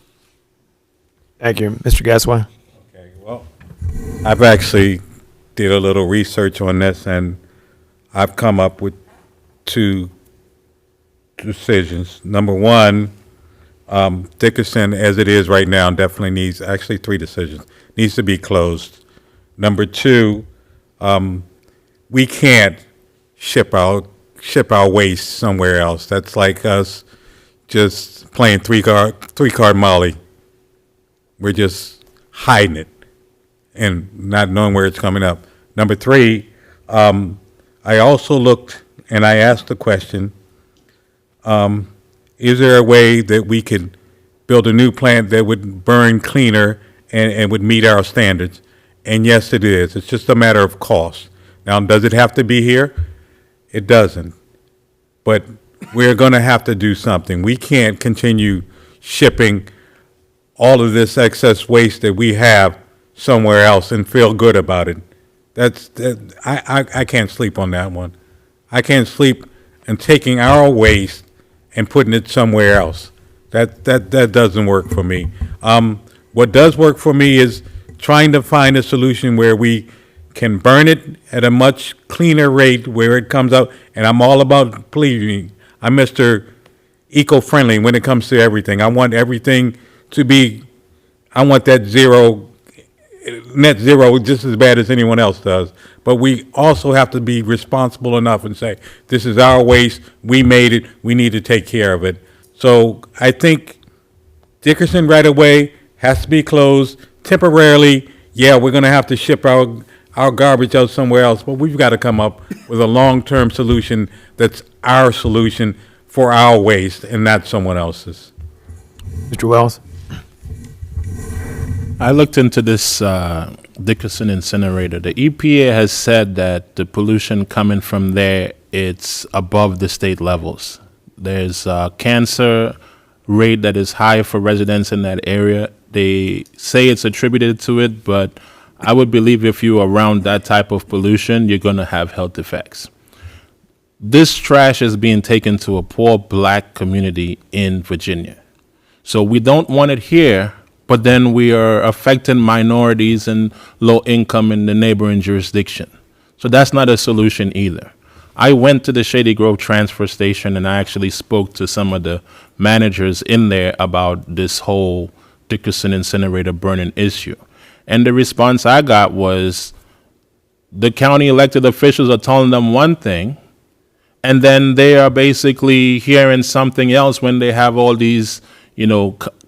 Thank you. Mr. Gasway? Okay, well, I've actually did a little research on this, and I've come up with 2 decisions. Number one, Dickerson, as it is right now, definitely needs, actually 3 decisions, needs to be closed. Number 2, we can't ship our waste somewhere else. That's like us just playing three-card Molly. We're just hiding it and not knowing where it's coming up. Number 3, I also looked and I asked the question, is there a way that we could build a new plant that would burn cleaner and would meet our standards? And yes, it is. It's just a matter of cost. Now, does it have to be here? It doesn't. But we're going to have to do something. We can't continue shipping all of this excess waste that we have somewhere else and feel good about it. I can't sleep on that one. I can't sleep in taking our waste and putting it somewhere else. That doesn't work for me. What does work for me is trying to find a solution where we can burn it at a much cleaner rate where it comes out. And I'm all about, believe I'm Mr. Eco-friendly when it comes to everything. I want everything to be, I want that net zero just as bad as anyone else does. But we also have to be responsible enough and say, this is our waste, we made it, we need to take care of it. So I think Dickerson right away has to be closed temporarily. Yeah, we're gonna have to ship our garbage out somewhere else, but we've got to come up with a long-term solution that's our solution for our waste and not someone else's. Mr. Wells? I looked into this Dickerson incinerator. The EPA has said that the pollution coming from there, it's above the state levels. There's a cancer rate that is high for residents in that area. They say it's attributed to it, but I would believe if you're around that type of pollution, you're going to have health effects. This trash is being taken to a poor black community in Virginia. So we don't want it here, but then we are affecting minorities and low income in the neighboring jurisdiction. So that's not a solution either. I went to the Shady Grove transfer station and I actually spoke to some of the managers in there about this whole Dickerson incinerator burning issue. And the response I got was the county elected officials are telling them one thing, and then they are basically hearing something else when they have all these,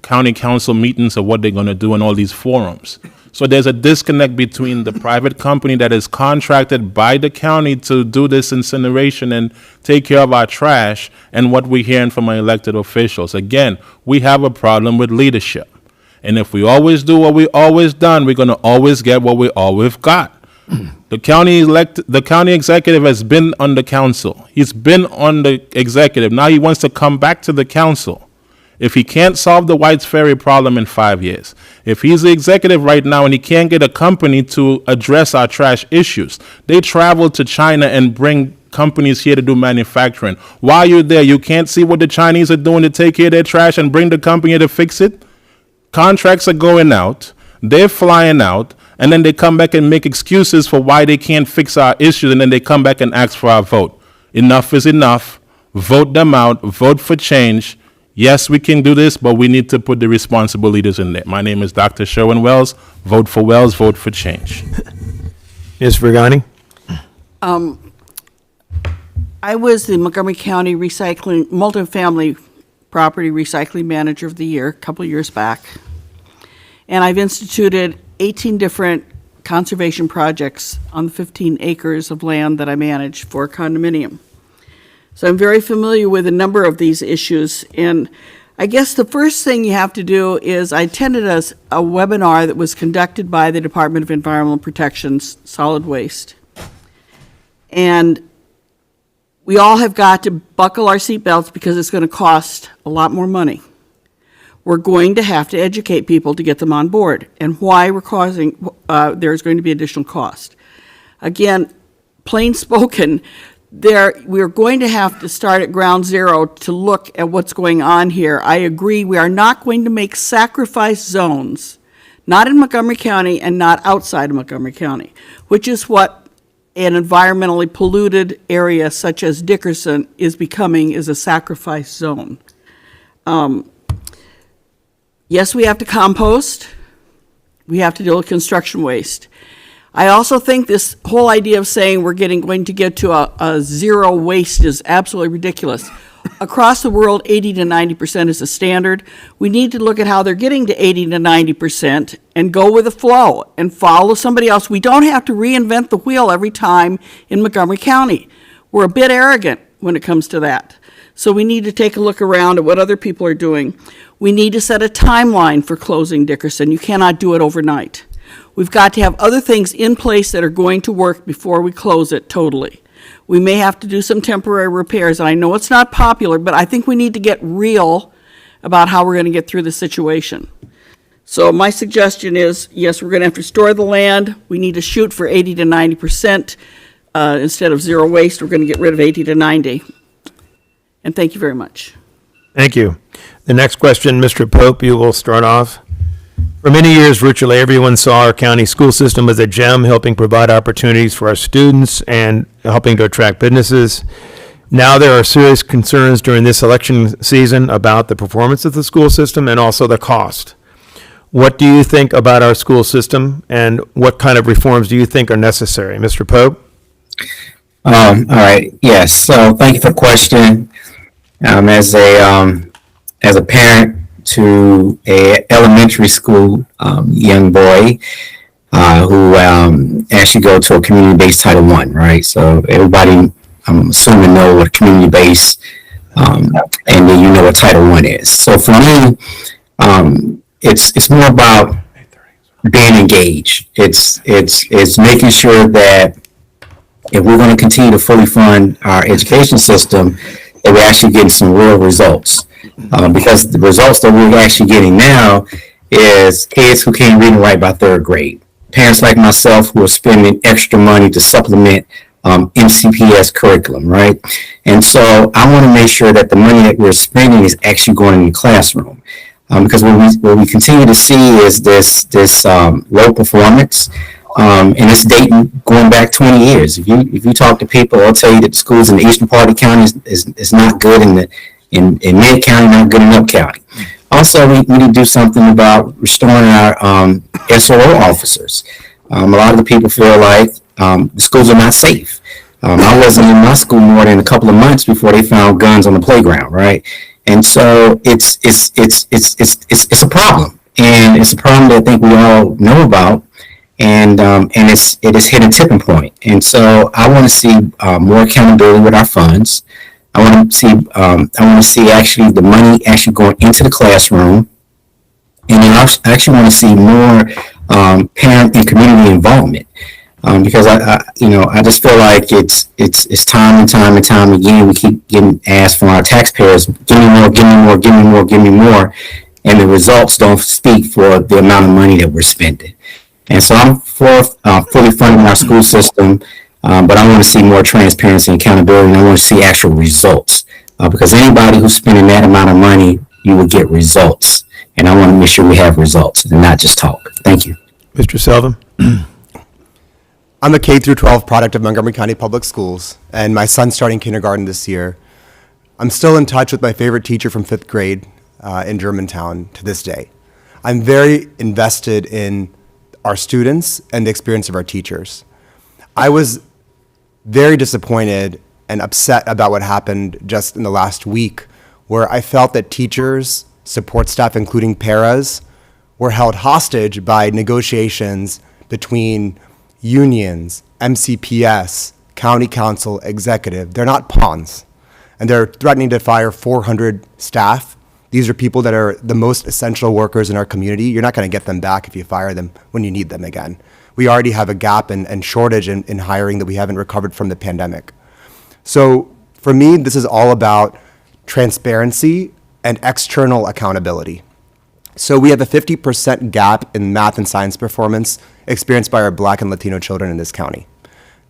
county council meetings of what they're going to do in all these forums. So there's a disconnect between the private company that is contracted by the county to do this incineration and take care of our trash and what we're hearing from our elected officials. Again, we have a problem with leadership. And if we always do what we always done, we're going to always get what we always got. The county executive has been on the council. He's been on the executive. Now he wants to come back to the council. If he can't solve the Whites Ferry problem in 5 years, if he's the executive right now and he can't get a company to address our trash issues, they travel to China and bring companies here to do manufacturing. While you're there, you can't see what the Chinese are doing to take care of their trash and bring the company here to fix it? Contracts are going out, they're flying out, and then they come back and make excuses for why they can't fix our issues, and then they come back and ask for our vote. Enough is enough. Vote them out. Vote for change. Yes, we can do this, but we need to put the responsible leaders in there. My name is Dr. Sherwin Wells. Vote for Wells. Vote for change. Ms. Vergani? I was the Montgomery County multifamily property recycling manager of the year a couple of years back. And I've instituted 18 different conservation projects on the 15 acres of land that I manage for a condominium. So I'm very familiar with a number of these issues. And I guess the first thing you have to do is I attended a webinar that was conducted by the Department of Environmental Protection's Solid Waste. And we all have got to buckle our seatbelts because it's going to cost a lot more money. We're going to have to educate people to get them on board and why we're causing, there's going to be additional cost. Again, plain spoken, we're going to have to start at ground zero to look at what's going on here. I agree, we are not going to make sacrifice zones, not in Montgomery County and not outside of Montgomery County, which is what an environmentally polluted area such as Dickerson is becoming, is a sacrifice zone. Yes, we have to compost. We have to deal with construction waste. I also think this whole idea of saying we're going to get to a zero waste is absolutely ridiculous. Across the world, 80 to 90% is the standard. We need to look at how they're getting to 80 to 90% and go with the flow and follow somebody else. We don't have to reinvent the wheel every time in Montgomery County. We're a bit arrogant when it comes to that. So we need to take a look around at what other people are doing. We need to set a timeline for closing Dickerson. You cannot do it overnight. We've got to have other things in place that are going to work before we close it totally. We may have to do some temporary repairs. And I know it's not popular, but I think we need to get real about how we're going to get through the situation. So my suggestion is, yes, we're going to have to store the land. We need to shoot for 80 to 90%. Instead of zero waste, we're going to get rid of 80 to 90. And thank you very much. Thank you. The next question, Mr. Pope, you will start off. For many years, virtually everyone saw our county school system as a gem, helping provide opportunities for our students and helping to attract businesses. Now there are serious concerns during this election season about the performance of the school system and also the cost. What do you think about our school system, and what kind of reforms do you think are necessary? Mr. Pope? All right. Yes. So thank you for the question. As a parent to a elementary school young boy who actually go to a community-based Title I, right? So everybody, I'm assuming, know what community-based, and then you know what Title I is. So for me, it's more about being engaged. It's making sure that if we're going to continue to fully fund our education system, that we're actually getting some real results. Because the results that we're actually getting now is kids who can't read and write by third grade. Parents like myself who are spending extra money to supplement MCPS curriculum, right? And so I want to make sure that the money that we're spending is actually going in the classroom. Because what we continue to see is this low performance. And it's dating going back 20 years. If you talk to people, they'll tell you that the schools in the eastern part of the county is not good, in Mid County, not good in Up County. Also, we need to do something about restoring our SRO officers. A lot of the people feel like the schools are not safe. I wasn't in my school more than a couple of months before they found guns on the playground, right? And so it's a problem. and it's a problem that I think we all know about, and it has hit a tipping point. And so I want to see more accountability with our funds. I want to see actually the money actually going into the classroom, and then I actually want to see more parent and community involvement. Because I just feel like it's time and time and time again we keep getting asked from our taxpayers, give me more, give me more, give me more, give me more, and the results don't speak for the amount of money that we're spending. And so I'm for fully funding our school system, but I want to see more transparency and accountability, and I want to see actual results. Because anybody who's spending that amount of money, you will get results, and I want to make sure we have results and not just talk. Thank you. Mr. Selvin? I'm a K through 12 product of Montgomery County Public Schools, and my son's starting kindergarten this year. I'm still in touch with my favorite teacher from 5th grade in Germantown to this day. I'm very invested in our students and the experience of our teachers. I was very disappointed and upset about what happened just in the last week, where I felt that teachers, support staff, including paras, were held hostage by negotiations between unions, MCPS, county council, executive. They're not pawns. And they're threatening to fire 400 staff. These are people that are the most essential workers in our community. You're not going to get them back if you fire them when you need them again. We already have a gap and shortage in hiring that we haven't recovered from the pandemic. So for me, this is all about transparency and external accountability. So we have a 50% gap in math and science performance experienced by our Black and Latino children in this county.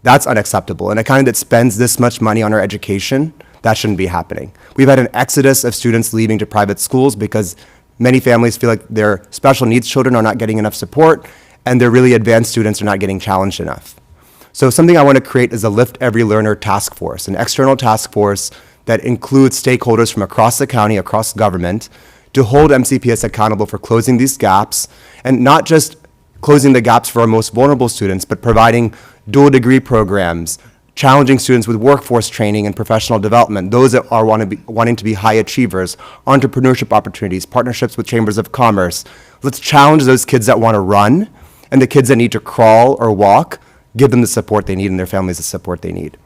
That's unacceptable. In a county that spends this much money on our education, that shouldn't be happening. We've had an exodus of students leaving to private schools because many families feel like their special needs children are not getting enough support, and their really advanced students are not getting challenged enough. So something I want to create is a Lift Every Learner task force, an external task force that includes stakeholders from across the county, across government, to hold MCPS accountable for closing these gaps, and not just closing the gaps for our most vulnerable students, but providing dual degree programs, challenging students with workforce training and professional development, those that are wanting to be high achievers, entrepreneurship opportunities, partnerships with chambers of commerce. Let's challenge those kids that want to run, and the kids that need to crawl or walk, give them the support they need and their families the support they need.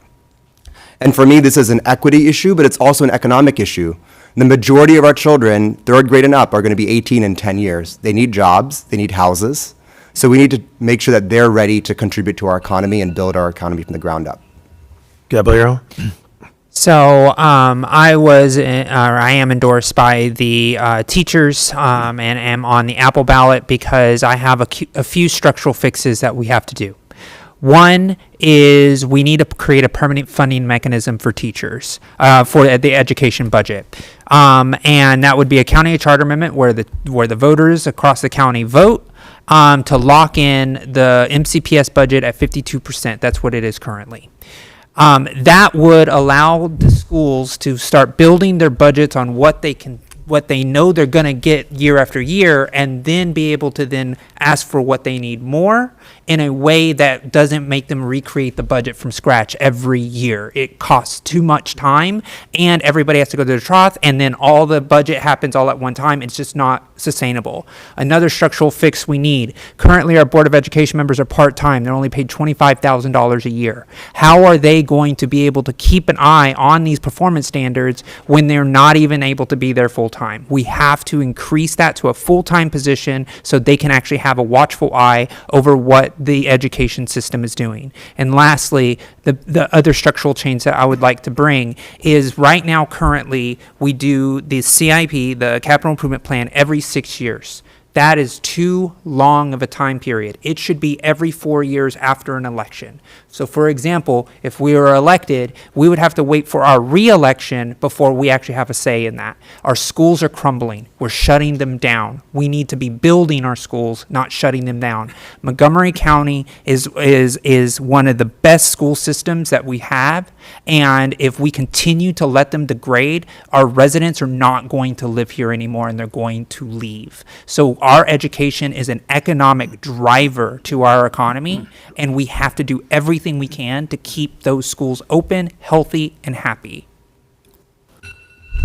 And for me, this is an equity issue, but it's also an economic issue. The majority of our children, 3rd grade and up, are going to be 18 in 10 years. They need jobs, they need houses. So we need to make sure that they're ready to contribute to our economy and build our economy from the ground up. Caballero? So I am endorsed by the teachers and am on the Apple ballot because I have a few structural fixes that we have to do. One is we need to create a permanent funding mechanism for teachers for the education budget, and that would be a county charter amendment where the voters across the county vote to lock in the MCPS budget at 52%. That's what it is currently. That would allow the schools to start building their budgets on what they know they're going to get year after year, and then be able to then ask for what they need more in a way that doesn't make them recreate the budget from scratch every year. It costs too much time, and everybody has to go to the trough, and then all the budget happens all at one time. It's just not sustainable. Another structural fix we need. Currently, our Board of Education members are part-time. They're only paid $25,000 a year. How are they going to be able to keep an eye on these performance standards when they're not even able to be there full-time? We have to increase that to a full-time position so they can actually have a watchful eye over what the education system is doing. And lastly, the other structural change that I would like to bring is right now, currently, we do the CIP, the Capital Improvement Plan, every 6 years. That is too long of a time period. It should be every 4 years after an election. So for example, if we were elected, we would have to wait for our re-election before we actually have a say in that. Our schools are crumbling. We're shutting them down. We need to be building our schools, not shutting them down. Montgomery County is one of the best school systems that we have, and if we continue to let them degrade, our residents are not going to live here anymore, and they're going to leave. So our education is an economic driver to our economy, and we have to do everything we can to keep those schools open, healthy, and happy.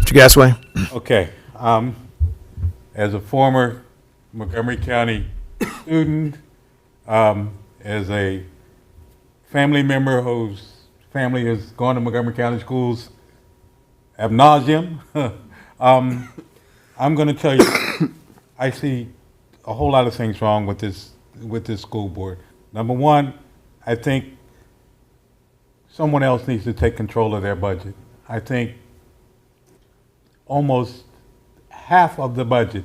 Mr. Gasway? Okay. As a former Montgomery County student, as a family member whose family has gone to Montgomery County schools ad nauseum. I'm going to tell you, I see a whole lot of things wrong with this school board. Number one, I think someone else needs to take control of their budget. I think almost half of the budget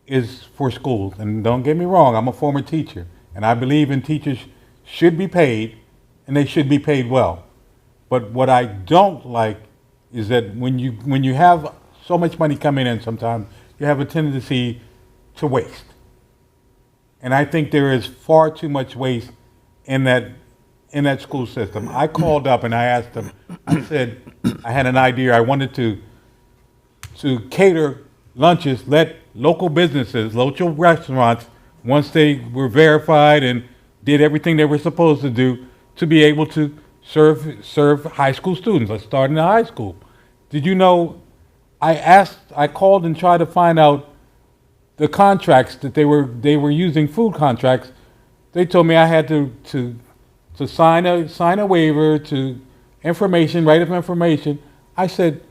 is for schools. And don't get me wrong, I'm a former teacher, and I believe in teachers should be paid, and they should be paid well. But what I don't like is that when you have so much money coming in, sometimes you have a tendency to waste. And I think there is far too much waste in that school system. I called up and I asked them, I said, I had an idea. I wanted to cater lunches, let local businesses, local restaurants, once they were verified and did everything they were supposed to do, to be able to serve high school students. Let's start in the high school. Did you know, I called and tried to find out the contracts that they were using, food contracts. They told me I had to sign a waiver to right of information. I said,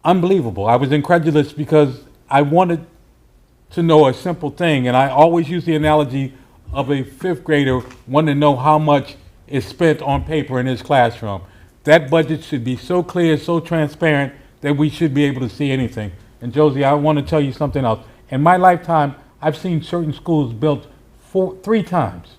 unbelievable. I was incredulous because I wanted to know a simple thing, and I always use the analogy of a fifth grader wanting to know how much is spent on paper in his classroom. That budget should be so clear, so transparent, that we should be able to see anything. And Josie, I want to tell you something else. In my lifetime, I've seen certain schools built three times.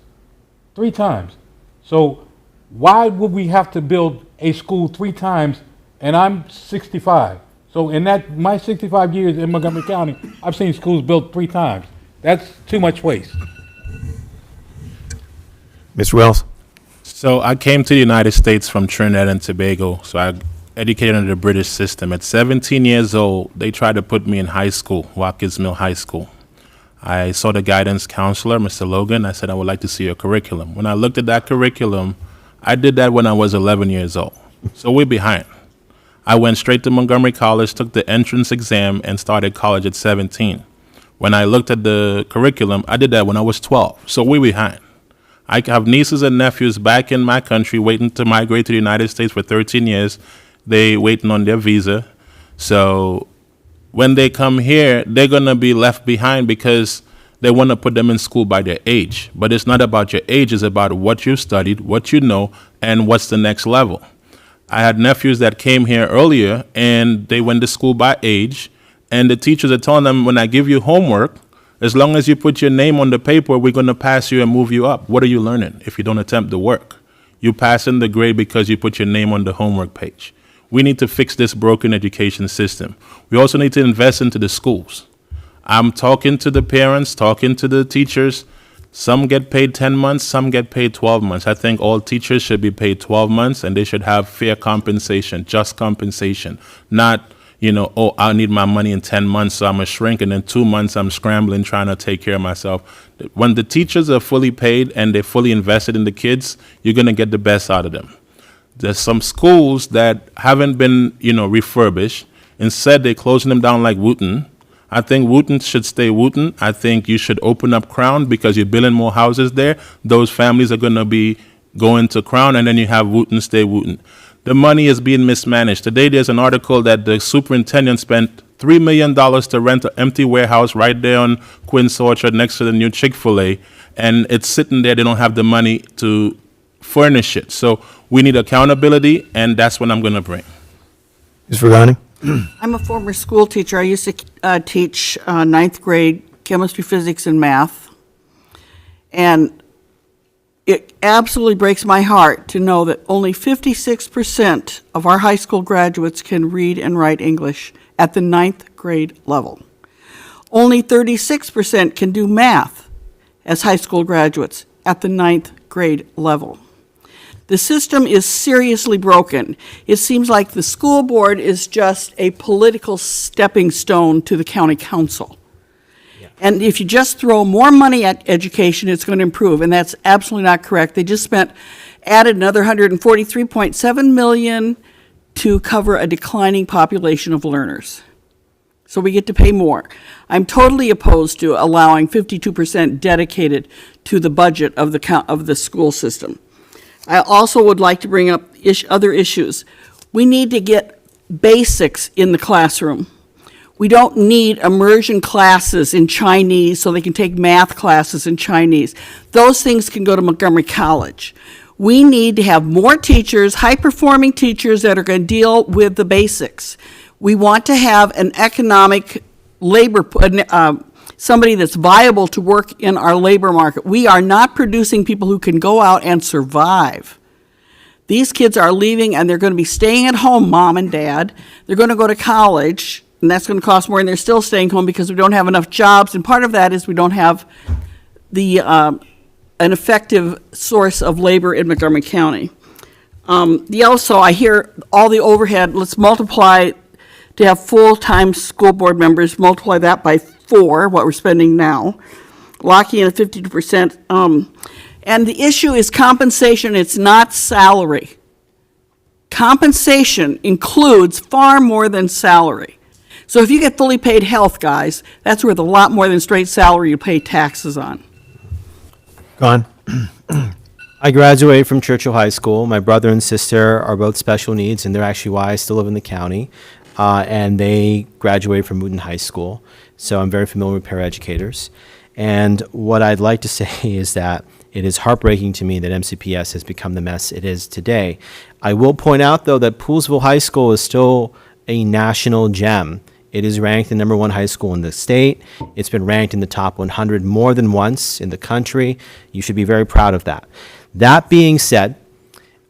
So why would we have to build a school 3 times? And I'm 65. So in my 65 years in Montgomery County, I've seen schools built 3 times. That's too much waste. Mr. Wells? So I came to the United States from Trinidad and Tobago. So I educated under the British system. At 17 years old, they tried to put me in high school, Watkins Mill High School. I saw the guidance counselor, Mr. Logan. I said, I would like to see your curriculum. When I looked at that curriculum, I did that when I was 11 years old. So we're behind. I went straight to Montgomery College, took the entrance exam, and started college at 17. When I looked at the curriculum, I did that when I was 12. So we're behind. I have nieces and nephews back in my country waiting to migrate to the United States for 13 years. They waiting on their visa. So when they come here, they're going to be left behind because they want to put them in school by their age. But it's not about your age. It's about what you studied, what you know, and what's the next level. I had nephews that came here earlier, and they went to school by age, and the teachers are telling them, when I give you homework, as long as you put your name on the paper, we're going to pass you and move you up. What are you learning if you don't attempt the work? You pass in the grade because you put your name on the homework page. We need to fix this broken education system. We also need to invest into the schools. I'm talking to the parents, talking to the teachers. Some get paid 10 months, some get paid 12 months. I think all teachers should be paid 12 months, and they should have fair compensation, just compensation. Not, oh, I need my money in 10 months, so I'm a shrink, and in 2 months I'm scrambling trying to take care of myself. When the teachers are fully paid and they're fully invested in the kids, you're going to get the best out of them. There's some schools that haven't been, refurbished. Instead, they're closing them down like Wooten. I think Wooten should stay Wooten. I think you should open up Crown because you're building more houses there. Those families are going to be going to Crown, and then you have Wooten stay Wooten. The money is being mismanaged. Today, there's an article that the superintendent spent $3 million to rent an empty warehouse right there on Quince Orchard next to the new Chick-fil-A, and it's sitting there. They don't have the money to furnish it. So we need accountability, and that's what I'm going to bring. Ms. Regani? I'm a former school teacher. I used to teach ninth grade chemistry, physics, and math. And it absolutely breaks my heart to know that only 56% of our high school graduates can read and write English at the ninth grade level. Only 36% can do math as high school graduates at the ninth grade level. The system is seriously broken. It seems like the school board is just a political stepping stone to the county council. Yeah. And if you just throw more money at education, it's going to improve, and that's absolutely not correct. They just added another $143.7 million to cover a declining population of learners. so we get to pay more. I'm totally opposed to allowing 52% dedicated to the budget of the school system. I also would like to bring up other issues. We need to get basics in the classroom. We don't need immersion classes in Chinese so they can take math classes in Chinese. Those things can go to Montgomery College. We need to have more teachers, high-performing teachers that are going to deal with the basics. We want to have an economic labor, somebody that's viable to work in our labor market. We are not producing people who can go out and survive. These kids are leaving and they're going to be staying at home, mom and dad. They're going to go to college, and that's going to cost more, and they're still staying home because we don't have enough jobs, and part of that is we don't have an effective source of labor in Montgomery County. Also, I hear all the overhead, let's multiply to have full-time school board members, multiply that by 4, what we're spending now, locking in at 52%. And the issue is compensation, it's not salary. Compensation includes far more than salary. So if you get fully paid health, guys, that's worth a lot more than straight salary you pay taxes on. Gone. I graduated from Churchill High School. My brother and sister are both special needs, and they're actually why I still live in the county. And they graduated from Wooten High School, so I'm very familiar with paraeducators. And what I'd like to say is that it is heartbreaking to me that MCPS has become the mess it is today. I will point out, though, that Poolesville High School is still a national gem. It is ranked the #1 high school in the state. It's been ranked in the top 100 more than once in the country. You should be very proud of that. That being said,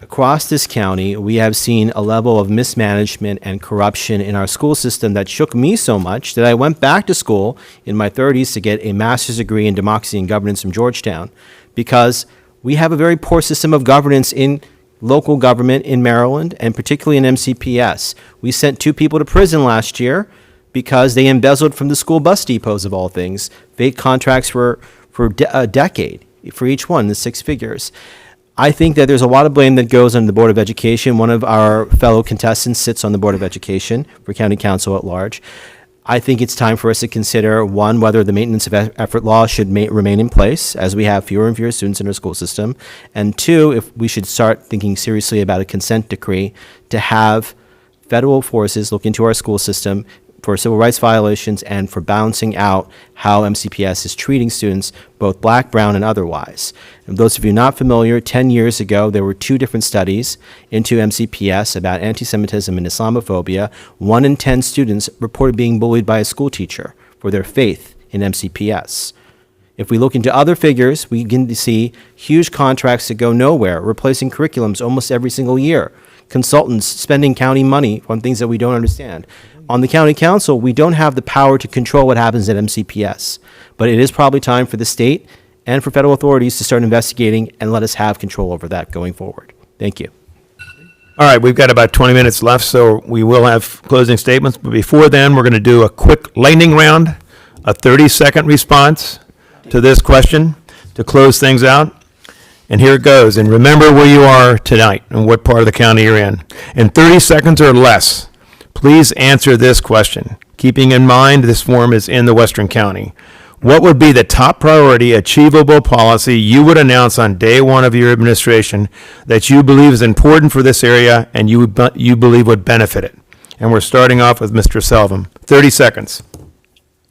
across this county, we have seen a level of mismanagement and corruption in our school system that shook me so much that I went back to school in my 30s to get a master's degree in democracy and governance from Georgetown, because we have a very poor system of governance in local government in Maryland, and particularly in MCPS. We sent 2 people to prison last year because they embezzled from the school bus depots, of all things, fake contracts for a decade for each one, the 6 figures. I think that there's a lot of blame that goes on the Board of Education. One of our fellow contestants sits on the Board of Education for County Council at large. I think it's time for us to consider, one, whether the maintenance of effort law should remain in place as we have fewer and fewer students in our school system, and 2, if we should start thinking seriously about a consent decree to have federal forces look into our school system for civil rights violations and for balancing out how MCPS is treating students, both black, brown, and otherwise. And those of you not familiar, 10 years ago, there were 2 different studies into MCPS about anti-Semitism and Islamophobia. 1 in 10 students reported being bullied by a school teacher for their faith in MCPS. If we look into other figures, we begin to see huge contracts that go nowhere, replacing curriculums almost every single year. Consultants spending county money on things that we don't understand. On the county council, we don't have the power to control what happens at MCPS, but it is probably time for the state and for federal authorities to start investigating and let us have control over that going forward. Thank you. All right, we've got about 20 minutes left, so we will have closing statements. But before then, we're going to do a quick lightning round, a 30-second response to this question to close things out. And here it goes. And remember where you are tonight and what part of the county you're in. In 30 seconds or less, please answer this question, keeping in mind this form is in the Western County. What would be the top priority, achievable policy you would announce on day 1 of your administration that you believe is important for this area and you believe would benefit it? And we're starting off with Mr. Selvin. 30 seconds.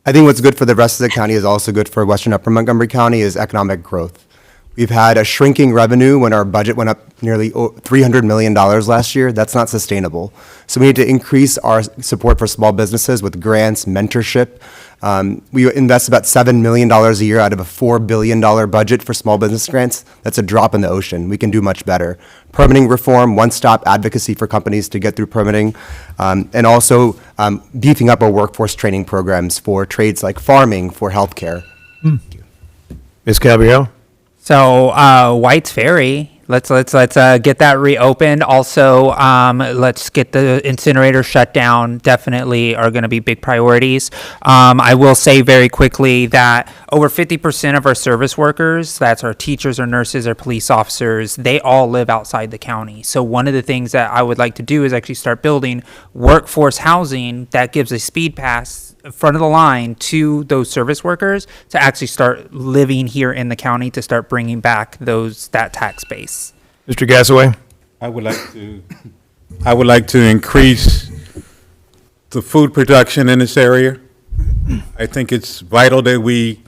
I think what's good for the rest of the county is also good for Western Upper Montgomery County is economic growth. We've had a shrinking revenue when our budget went up nearly $300 million last year. That's not sustainable. So we need to increase our support for small businesses with grants, mentorship. We invest about $7 million a year out of a $4 billion budget for small business grants. That's a drop in the ocean. We can do much better. Permitting reform, one-stop advocacy for companies to get through permitting, and also beefing up our workforce training programs for trades like farming, for healthcare. Ms. Caballero? So, White's Ferry, Let's get that reopened. Also, let's get the incinerator shut down. Definitely are going to be big priorities. I will say very quickly that over 50% of our service workers, that's our teachers, our nurses, our police officers, they all live outside the county. So one of the things that I would like to do is actually start building workforce housing that gives a speed pass front of the line to those service workers to actually start living here in the county, to start bringing back that tax base. Mr. Gasaway? I would like to increase the food production in this area. I think it's vital that we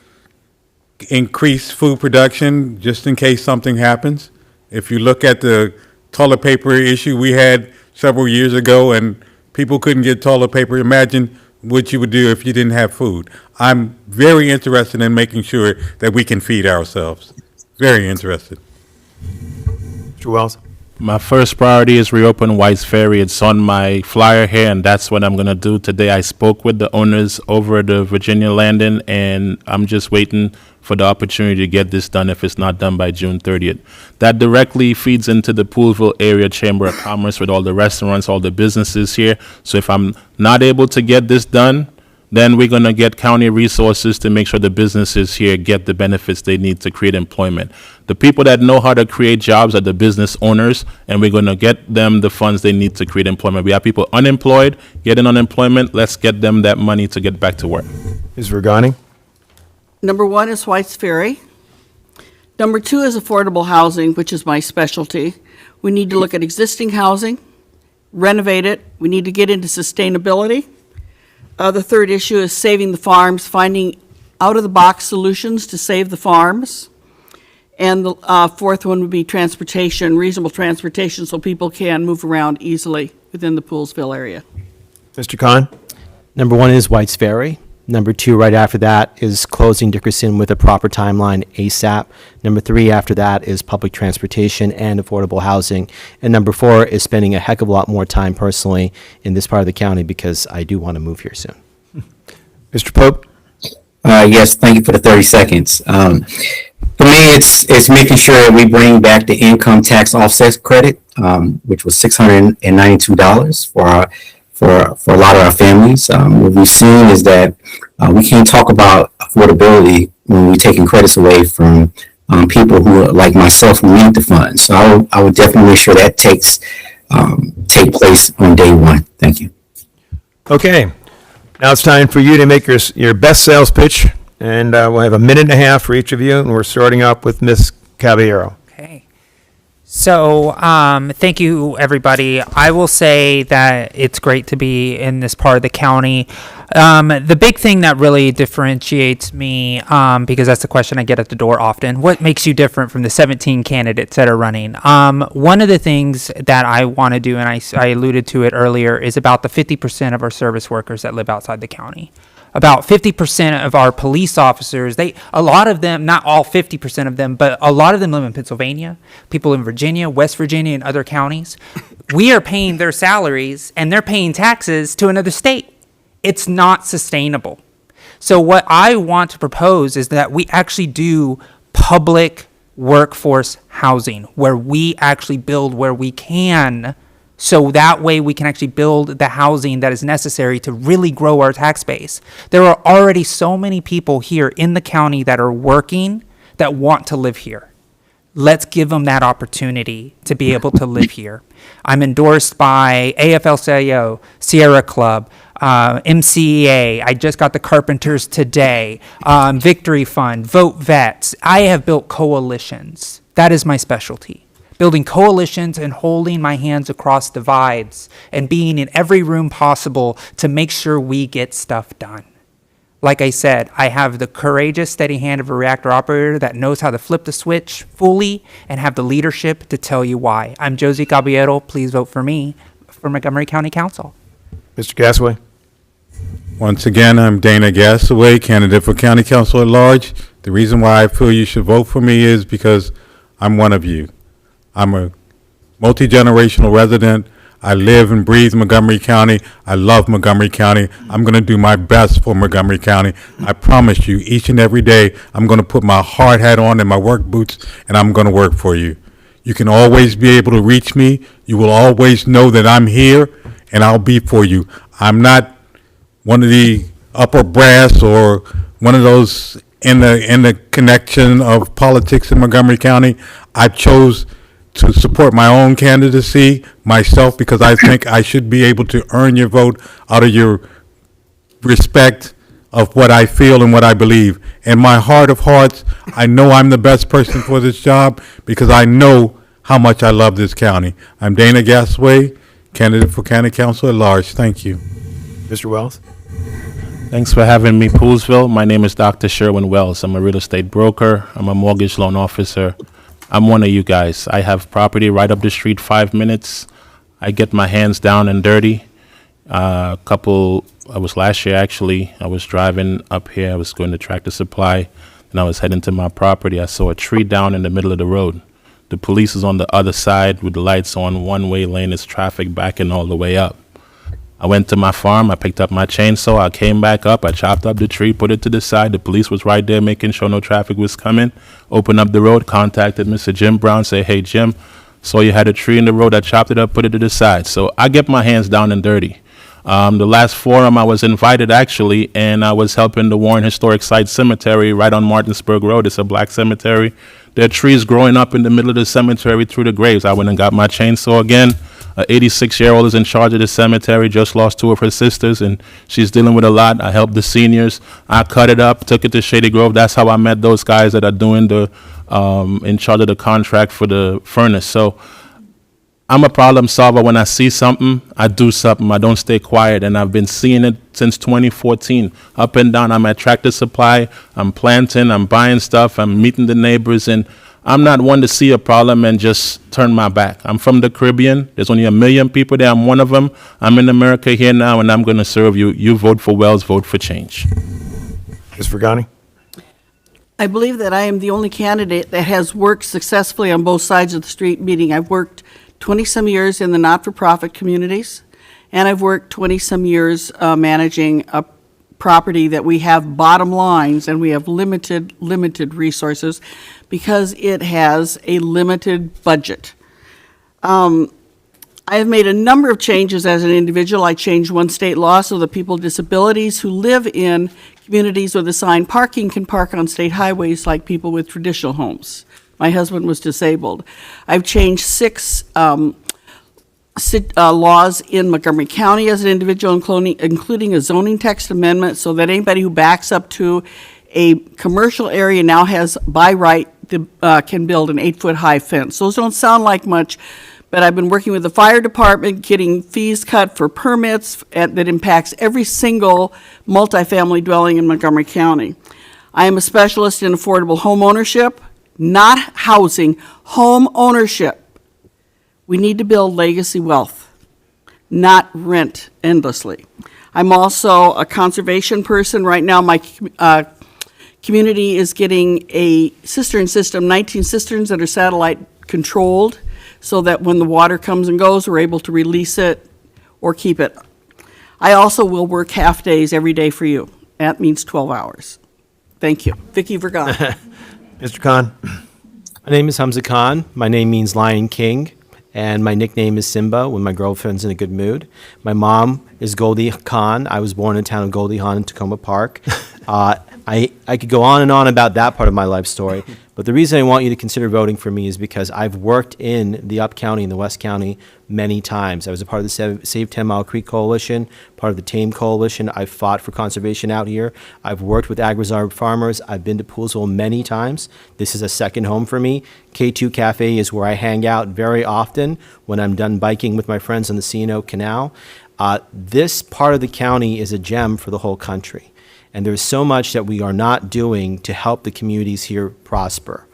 increase food production just in case something happens. If you look at the toilet paper issue we had several years ago and people couldn't get toilet paper, imagine what you would do if you didn't have food. I'm very interested in making sure that we can feed ourselves. Very interested. Mr. Wells? My first priority is reopen White's Ferry. It's on my flyer here, and that's what I'm going to do today. I spoke with the owners over at the Virginia Landing, and I'm just waiting for the opportunity to get this done if it's not done by June 30th. That directly feeds into the Poolesville Area Chamber of Commerce with all the restaurants, all the businesses here. So if I'm not able to get this done, then we're going to get county resources to make sure the businesses here get the benefits they need to create employment. The people that know how to create jobs are the business owners, and we're going to get them the funds they need to create employment. We have people unemployed, getting unemployment. Let's get them that money to get back to work. Ms. Regani? Number 1 is White's Ferry. Number 2 is affordable housing, which is my specialty. We need to look at existing housing, renovate it. We need to get into sustainability. The third issue is saving the farms, finding out-of-the-box solutions to save the farms. And the fourth one would be transportation, reasonable transportation, so people can move around easily within the Poolesville area. Mr. Khan? Number 1 is White's Ferry. Number 2, right after that, is closing Dickerson with a proper timeline ASAP. Number 3 after that is public transportation and affordable housing. And number 4 is spending a heck of a lot more time personally in this part of the county because I do want to move here soon. Mr. Pope? Yes, thank you for the 30 seconds. For me, it's making sure that we bring back the income tax offset credit, which was $692 for a lot of our families. What we've seen is that we can't talk about affordability when we're taking credits away from people who, like myself, who need the funds. So I would definitely make sure that take place on day one. Thank you. Okay. Now it's time for you to make your best sales pitch, and we'll have a minute and a half for each of you, and we're starting up with Ms. Caballero. Okay. So, thank you, everybody. I will say that it's great to be in this part of the county. The big thing that really differentiates me, because that's the question I get at the door often, what makes you different from the 17 candidates that are running? One of the things that I want to do, and I alluded to it earlier, is about the 50% of our service workers that live outside the county. About 50% of our police officers, a lot of them, not all 50% of them, but a lot of them live in Pennsylvania, people in Virginia, West Virginia, and other counties. We are paying their salaries and they're paying taxes to another state. It's not sustainable. So what I want to propose is that we actually do public workforce housing where we actually build where we can. So that way we can actually build the housing that is necessary to really grow our tax base. There are already so many people here in the county that are working that want to live here. Let's give them that opportunity to be able to live here. I'm endorsed by AFL-CIO, Sierra Club, MCEA. I just got the Carpenters today, Victory Fund, Vote Vets. I have built coalitions. That is my specialty. Building coalitions and holding my hands across divides and being in every room possible to make sure we get stuff done. Like I said, I have the courageous, steady hand of a reactor operator that knows how to flip the switch fully and have the leadership to tell you why. I'm Josie Caballero. Please vote for me for Montgomery County Council. Mr. Gasaway? Once again, I'm Dana Gasaway, candidate for County Council at Large. The reason why I feel you should vote for me is because I'm one of you. I'm a multi-generational resident. I live and breathe Montgomery County. I love Montgomery County. I'm going to do my best for Montgomery County. I promise you, each and every day, I'm going to put my hard hat on and my work boots, and I'm going to work for you. You can always be able to reach me. You will always know that I'm here, and I'll be for you. I'm not one of the upper brass or one of those in the connection of politics in Montgomery County. I chose to support my own candidacy myself because I think I should be able to earn your vote out of your respect of what I feel and what I believe. In my heart of hearts, I know I'm the best person for this job because I know how much I love this county. I'm Dana Gasway, candidate for County Council at Large. Thank you. Mr. Wells? Thanks for having me, Poolesville. My name is Dr. Sherwin Wells. I'm a real estate broker. I'm a mortgage loan officer. I'm one of you guys. I have property right up the street, 5 minutes. I get my hands down and dirty. I was last year actually, I was driving up here, I was going to Tractor Supply, and I was heading to my property. I saw a tree down in the middle of the road. The police is on the other side with the lights on, one-way lane, is traffic backing all the way up. I went to my farm, I picked up my chainsaw, I came back up, I chopped up the tree, put it to the side. The police was right there making sure no traffic was coming. Opened up the road, contacted Mr. Jim Brown, say, hey, Jim, saw you had a tree in the road, I chopped it up, put it to the side. So I get my hands down and dirty. The last forum I was invited actually, and I was helping the Warren Historic Site Cemetery right on Martinsburg Road. It's a black cemetery. There are trees growing up in the middle of the cemetery through the graves. I went and got my chainsaw again. An 86-year-old is in charge of the cemetery, just lost 2 of her sisters, and she's dealing with a lot. I helped the seniors. I cut it up, took it to Shady Grove. That's how I met those guys that are doing the, in charge of the contract for the furnace. So I'm a problem solver. When I see something, I do something. I don't stay quiet, and I've been seeing it since 2014. Up and down, I'm at Tractor Supply, I'm planting, I'm buying stuff, I'm meeting the neighbors, and I'm not one to see a problem and just turn my back. I'm from the Caribbean. There's only 1 million people there. I'm one of them. I'm in America here now, and I'm going to serve you. You vote for Wells, vote for change. Ms. Vergani? I believe that I am the only candidate that has worked successfully on both sides of the street, meaning I've worked 20-some years in the not-for-profit communities, and I've worked 20-some years managing a property that we have bottom lines and we have limited resources because it has a limited budget. I have made a number of changes as an individual. I changed one state law so that people with disabilities who live in communities with assigned parking can park on state highways like people with traditional homes. My husband was disabled. I've changed 6 laws in Montgomery County as an individual, including a zoning text amendment so that anybody who backs up to a commercial area now has, by right, can build an 8-foot-high fence. Those don't sound like much, but I've been working with the fire department, getting fees cut for permits that impacts every single multifamily dwelling in Montgomery County. I am a specialist in affordable home ownership, not housing, home ownership. We need to build legacy wealth, not rent endlessly. I'm also a conservation person. Right now, my community is getting a cistern system, 19 cisterns that are satellite controlled, so that when the water comes and goes, we're able to release it or keep it. I also will work half days every day for you. That means 12 hours. Thank you. Vicki Vergani. Mr. Khan? My name is Hamza Khan. My name means Lion King, and my nickname is Simba when my girlfriend's in a good mood. My mom is Goldie Khan. I was born in the town of Goldie Hawn in Tacoma Park. I could go on and on about that part of my life story, but the reason I want you to consider voting for me is because I've worked in the Up County and the West County many times. I was a part of the Save 10 Mile Creek Coalition, part of the Tame Coalition. I've fought for conservation out here. I've worked with agri-reserve farmers. I've been to Poolesville many times. This is a second home for me. K2 Cafe is where I hang out very often when I'm done biking with my friends on the C&O Canal. This part of the county is a gem for the whole country. And there's so much that we are not doing to help the communities here prosper.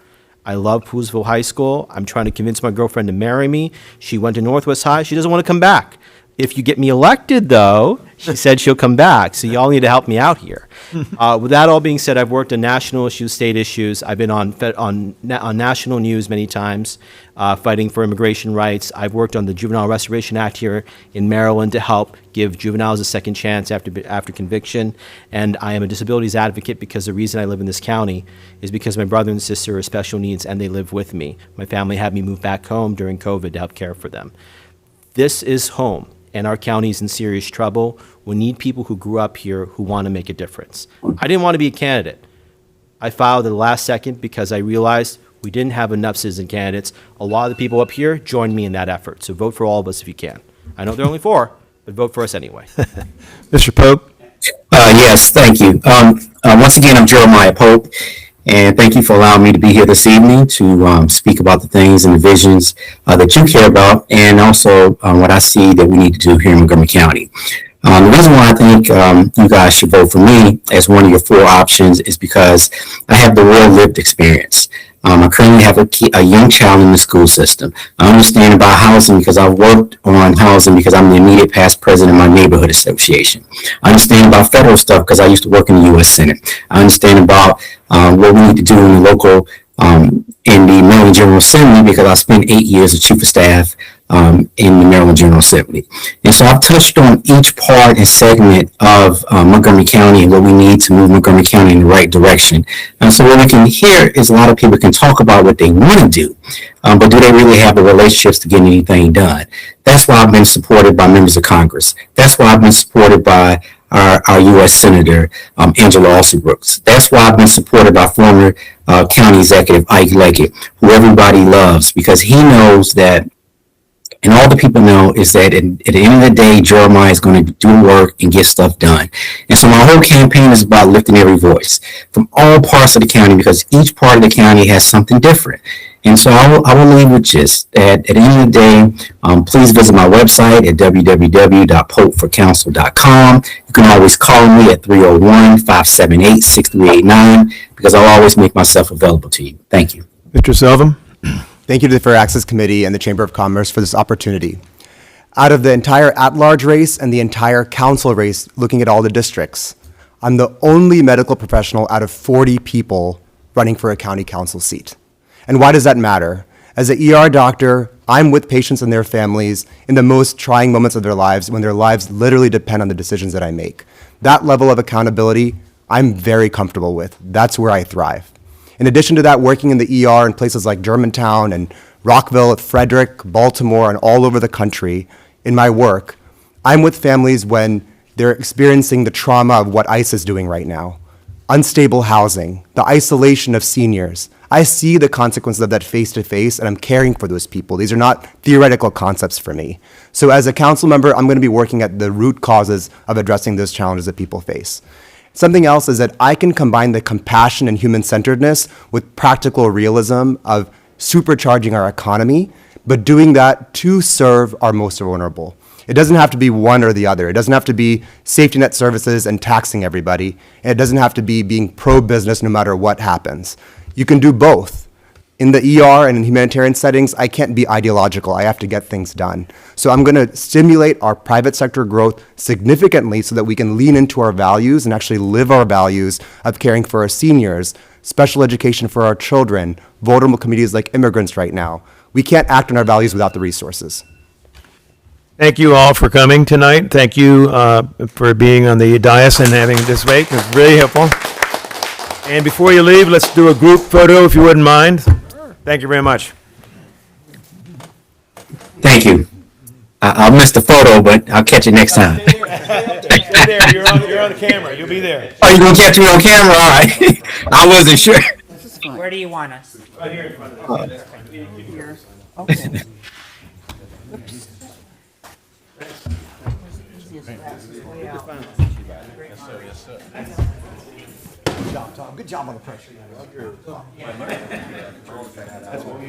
I love Poolesville High School. I'm trying to convince my girlfriend to marry me. She went to Northwest High. She doesn't want to come back. If you get me elected, though, she said she'll come back. So y'all need to help me out here. With that all being said, I've worked on national issues, state issues. I've been on national news many times, fighting for immigration rights. I've worked on the Juvenile Restoration Act here in Maryland to help give juveniles a second chance after conviction. And I am a disabilities advocate because the reason I live in this county is because my brother and sister are special needs and they live with me. My family had me move back home during COVID to help care for them. This is home, and our county is in serious trouble. We need people who grew up here who want to make a difference. I didn't want to be a candidate. I filed at the last second because I realized we didn't have enough citizen candidates. A lot of the people up here joined me in that effort, so vote for all of us if you can. I know there are only 4, but vote for us anyway. Mr. Pope? Yes, thank you. Once again, I'm Jeremiah Pope, and thank you for allowing me to be here this evening to speak about the things and the visions that you care about, and also what I see that we need to do here in Montgomery County. The reason why I think you guys should vote for me as one of your 4 options is because I have the real lived experience. I currently have a young child in the school system. I understand about housing because I've worked on housing because I'm the immediate past president of my neighborhood association. I understand about federal stuff because I used to work in the U.S. Senate. I understand about what we need to do in the local, in the Maryland General Assembly because I spent 8 years as chief of staff in the Maryland General Assembly. And so I've touched on each part and segment of Montgomery County and what we need to move Montgomery County in the right direction. And so what we can hear is a lot of people can talk about what they want to do, but do they really have the relationships to get anything done? That's why I've been supported by members of Congress. That's why I've been supported by our U.S. Senator, Angela Alsey-Brooks. That's why I've been supported by former County Executive Ike Leggett, who everybody loves because he knows that, and all the people know is that at the end of the day, Jeremiah is going to do work and get stuff done. And so my whole campaign is about lifting every voice from all parts of the county because each part of the county has something different. And so I will leave with just that at the end of the day, please visit my website at www.popeforcouncil.com. You can always call me at 301-578-6389 because I'll always make myself available to you. Thank you. Mr. Selvin? Thank you to the Fair Access Committee and the Chamber of Commerce for this opportunity. Out of the entire at-large race and the entire council race, looking at all the districts, I'm the only medical professional out of 40 people running for a county council seat. And why does that matter? As an ER doctor, I'm with patients and their families in the most trying moments of their lives when their lives literally depend on the decisions that I make. That level of accountability, I'm very comfortable with. That's where I thrive. In addition to that, working in the ER in places like Germantown and Rockville, Frederick, Baltimore, and all over the country, in my work, I'm with families when they're experiencing the trauma of what ICE is doing right now. Unstable housing, the isolation of seniors. I see the consequences of that face to face, and I'm caring for those people. These are not theoretical concepts for me. So as a council member, I'm going to be working at the root causes of addressing those challenges that people face. Something else is that I can combine the compassion and human-centeredness with practical realism of supercharging our economy, but doing that to serve our most vulnerable. It doesn't have to be one or the other. It doesn't have to be safety net services and taxing everybody. And it doesn't have to be being pro-business no matter what happens. You can do both. In the ER and in humanitarian settings, I can't be ideological. I have to get things done. So I'm going to stimulate our private sector growth significantly so that we can lean into our values and actually live our values of caring for our seniors, special education for our children, vulnerable communities like immigrants right now. We can't act on our values without the resources. Thank you all for coming tonight. Thank you for being on the dais and having this debate. It was really helpful. And before you leave, let's do a group photo if you wouldn't mind. Thank you very much. Thank you. I'll miss the photo, but I'll catch it next time. Stay there. You're on the camera. You'll be there. Oh, you're going to catch me on camera? All right. I wasn't sure. Where do you want us? Right here in front of you. Here. Okay. Good job, Tom. Good job on the pressure.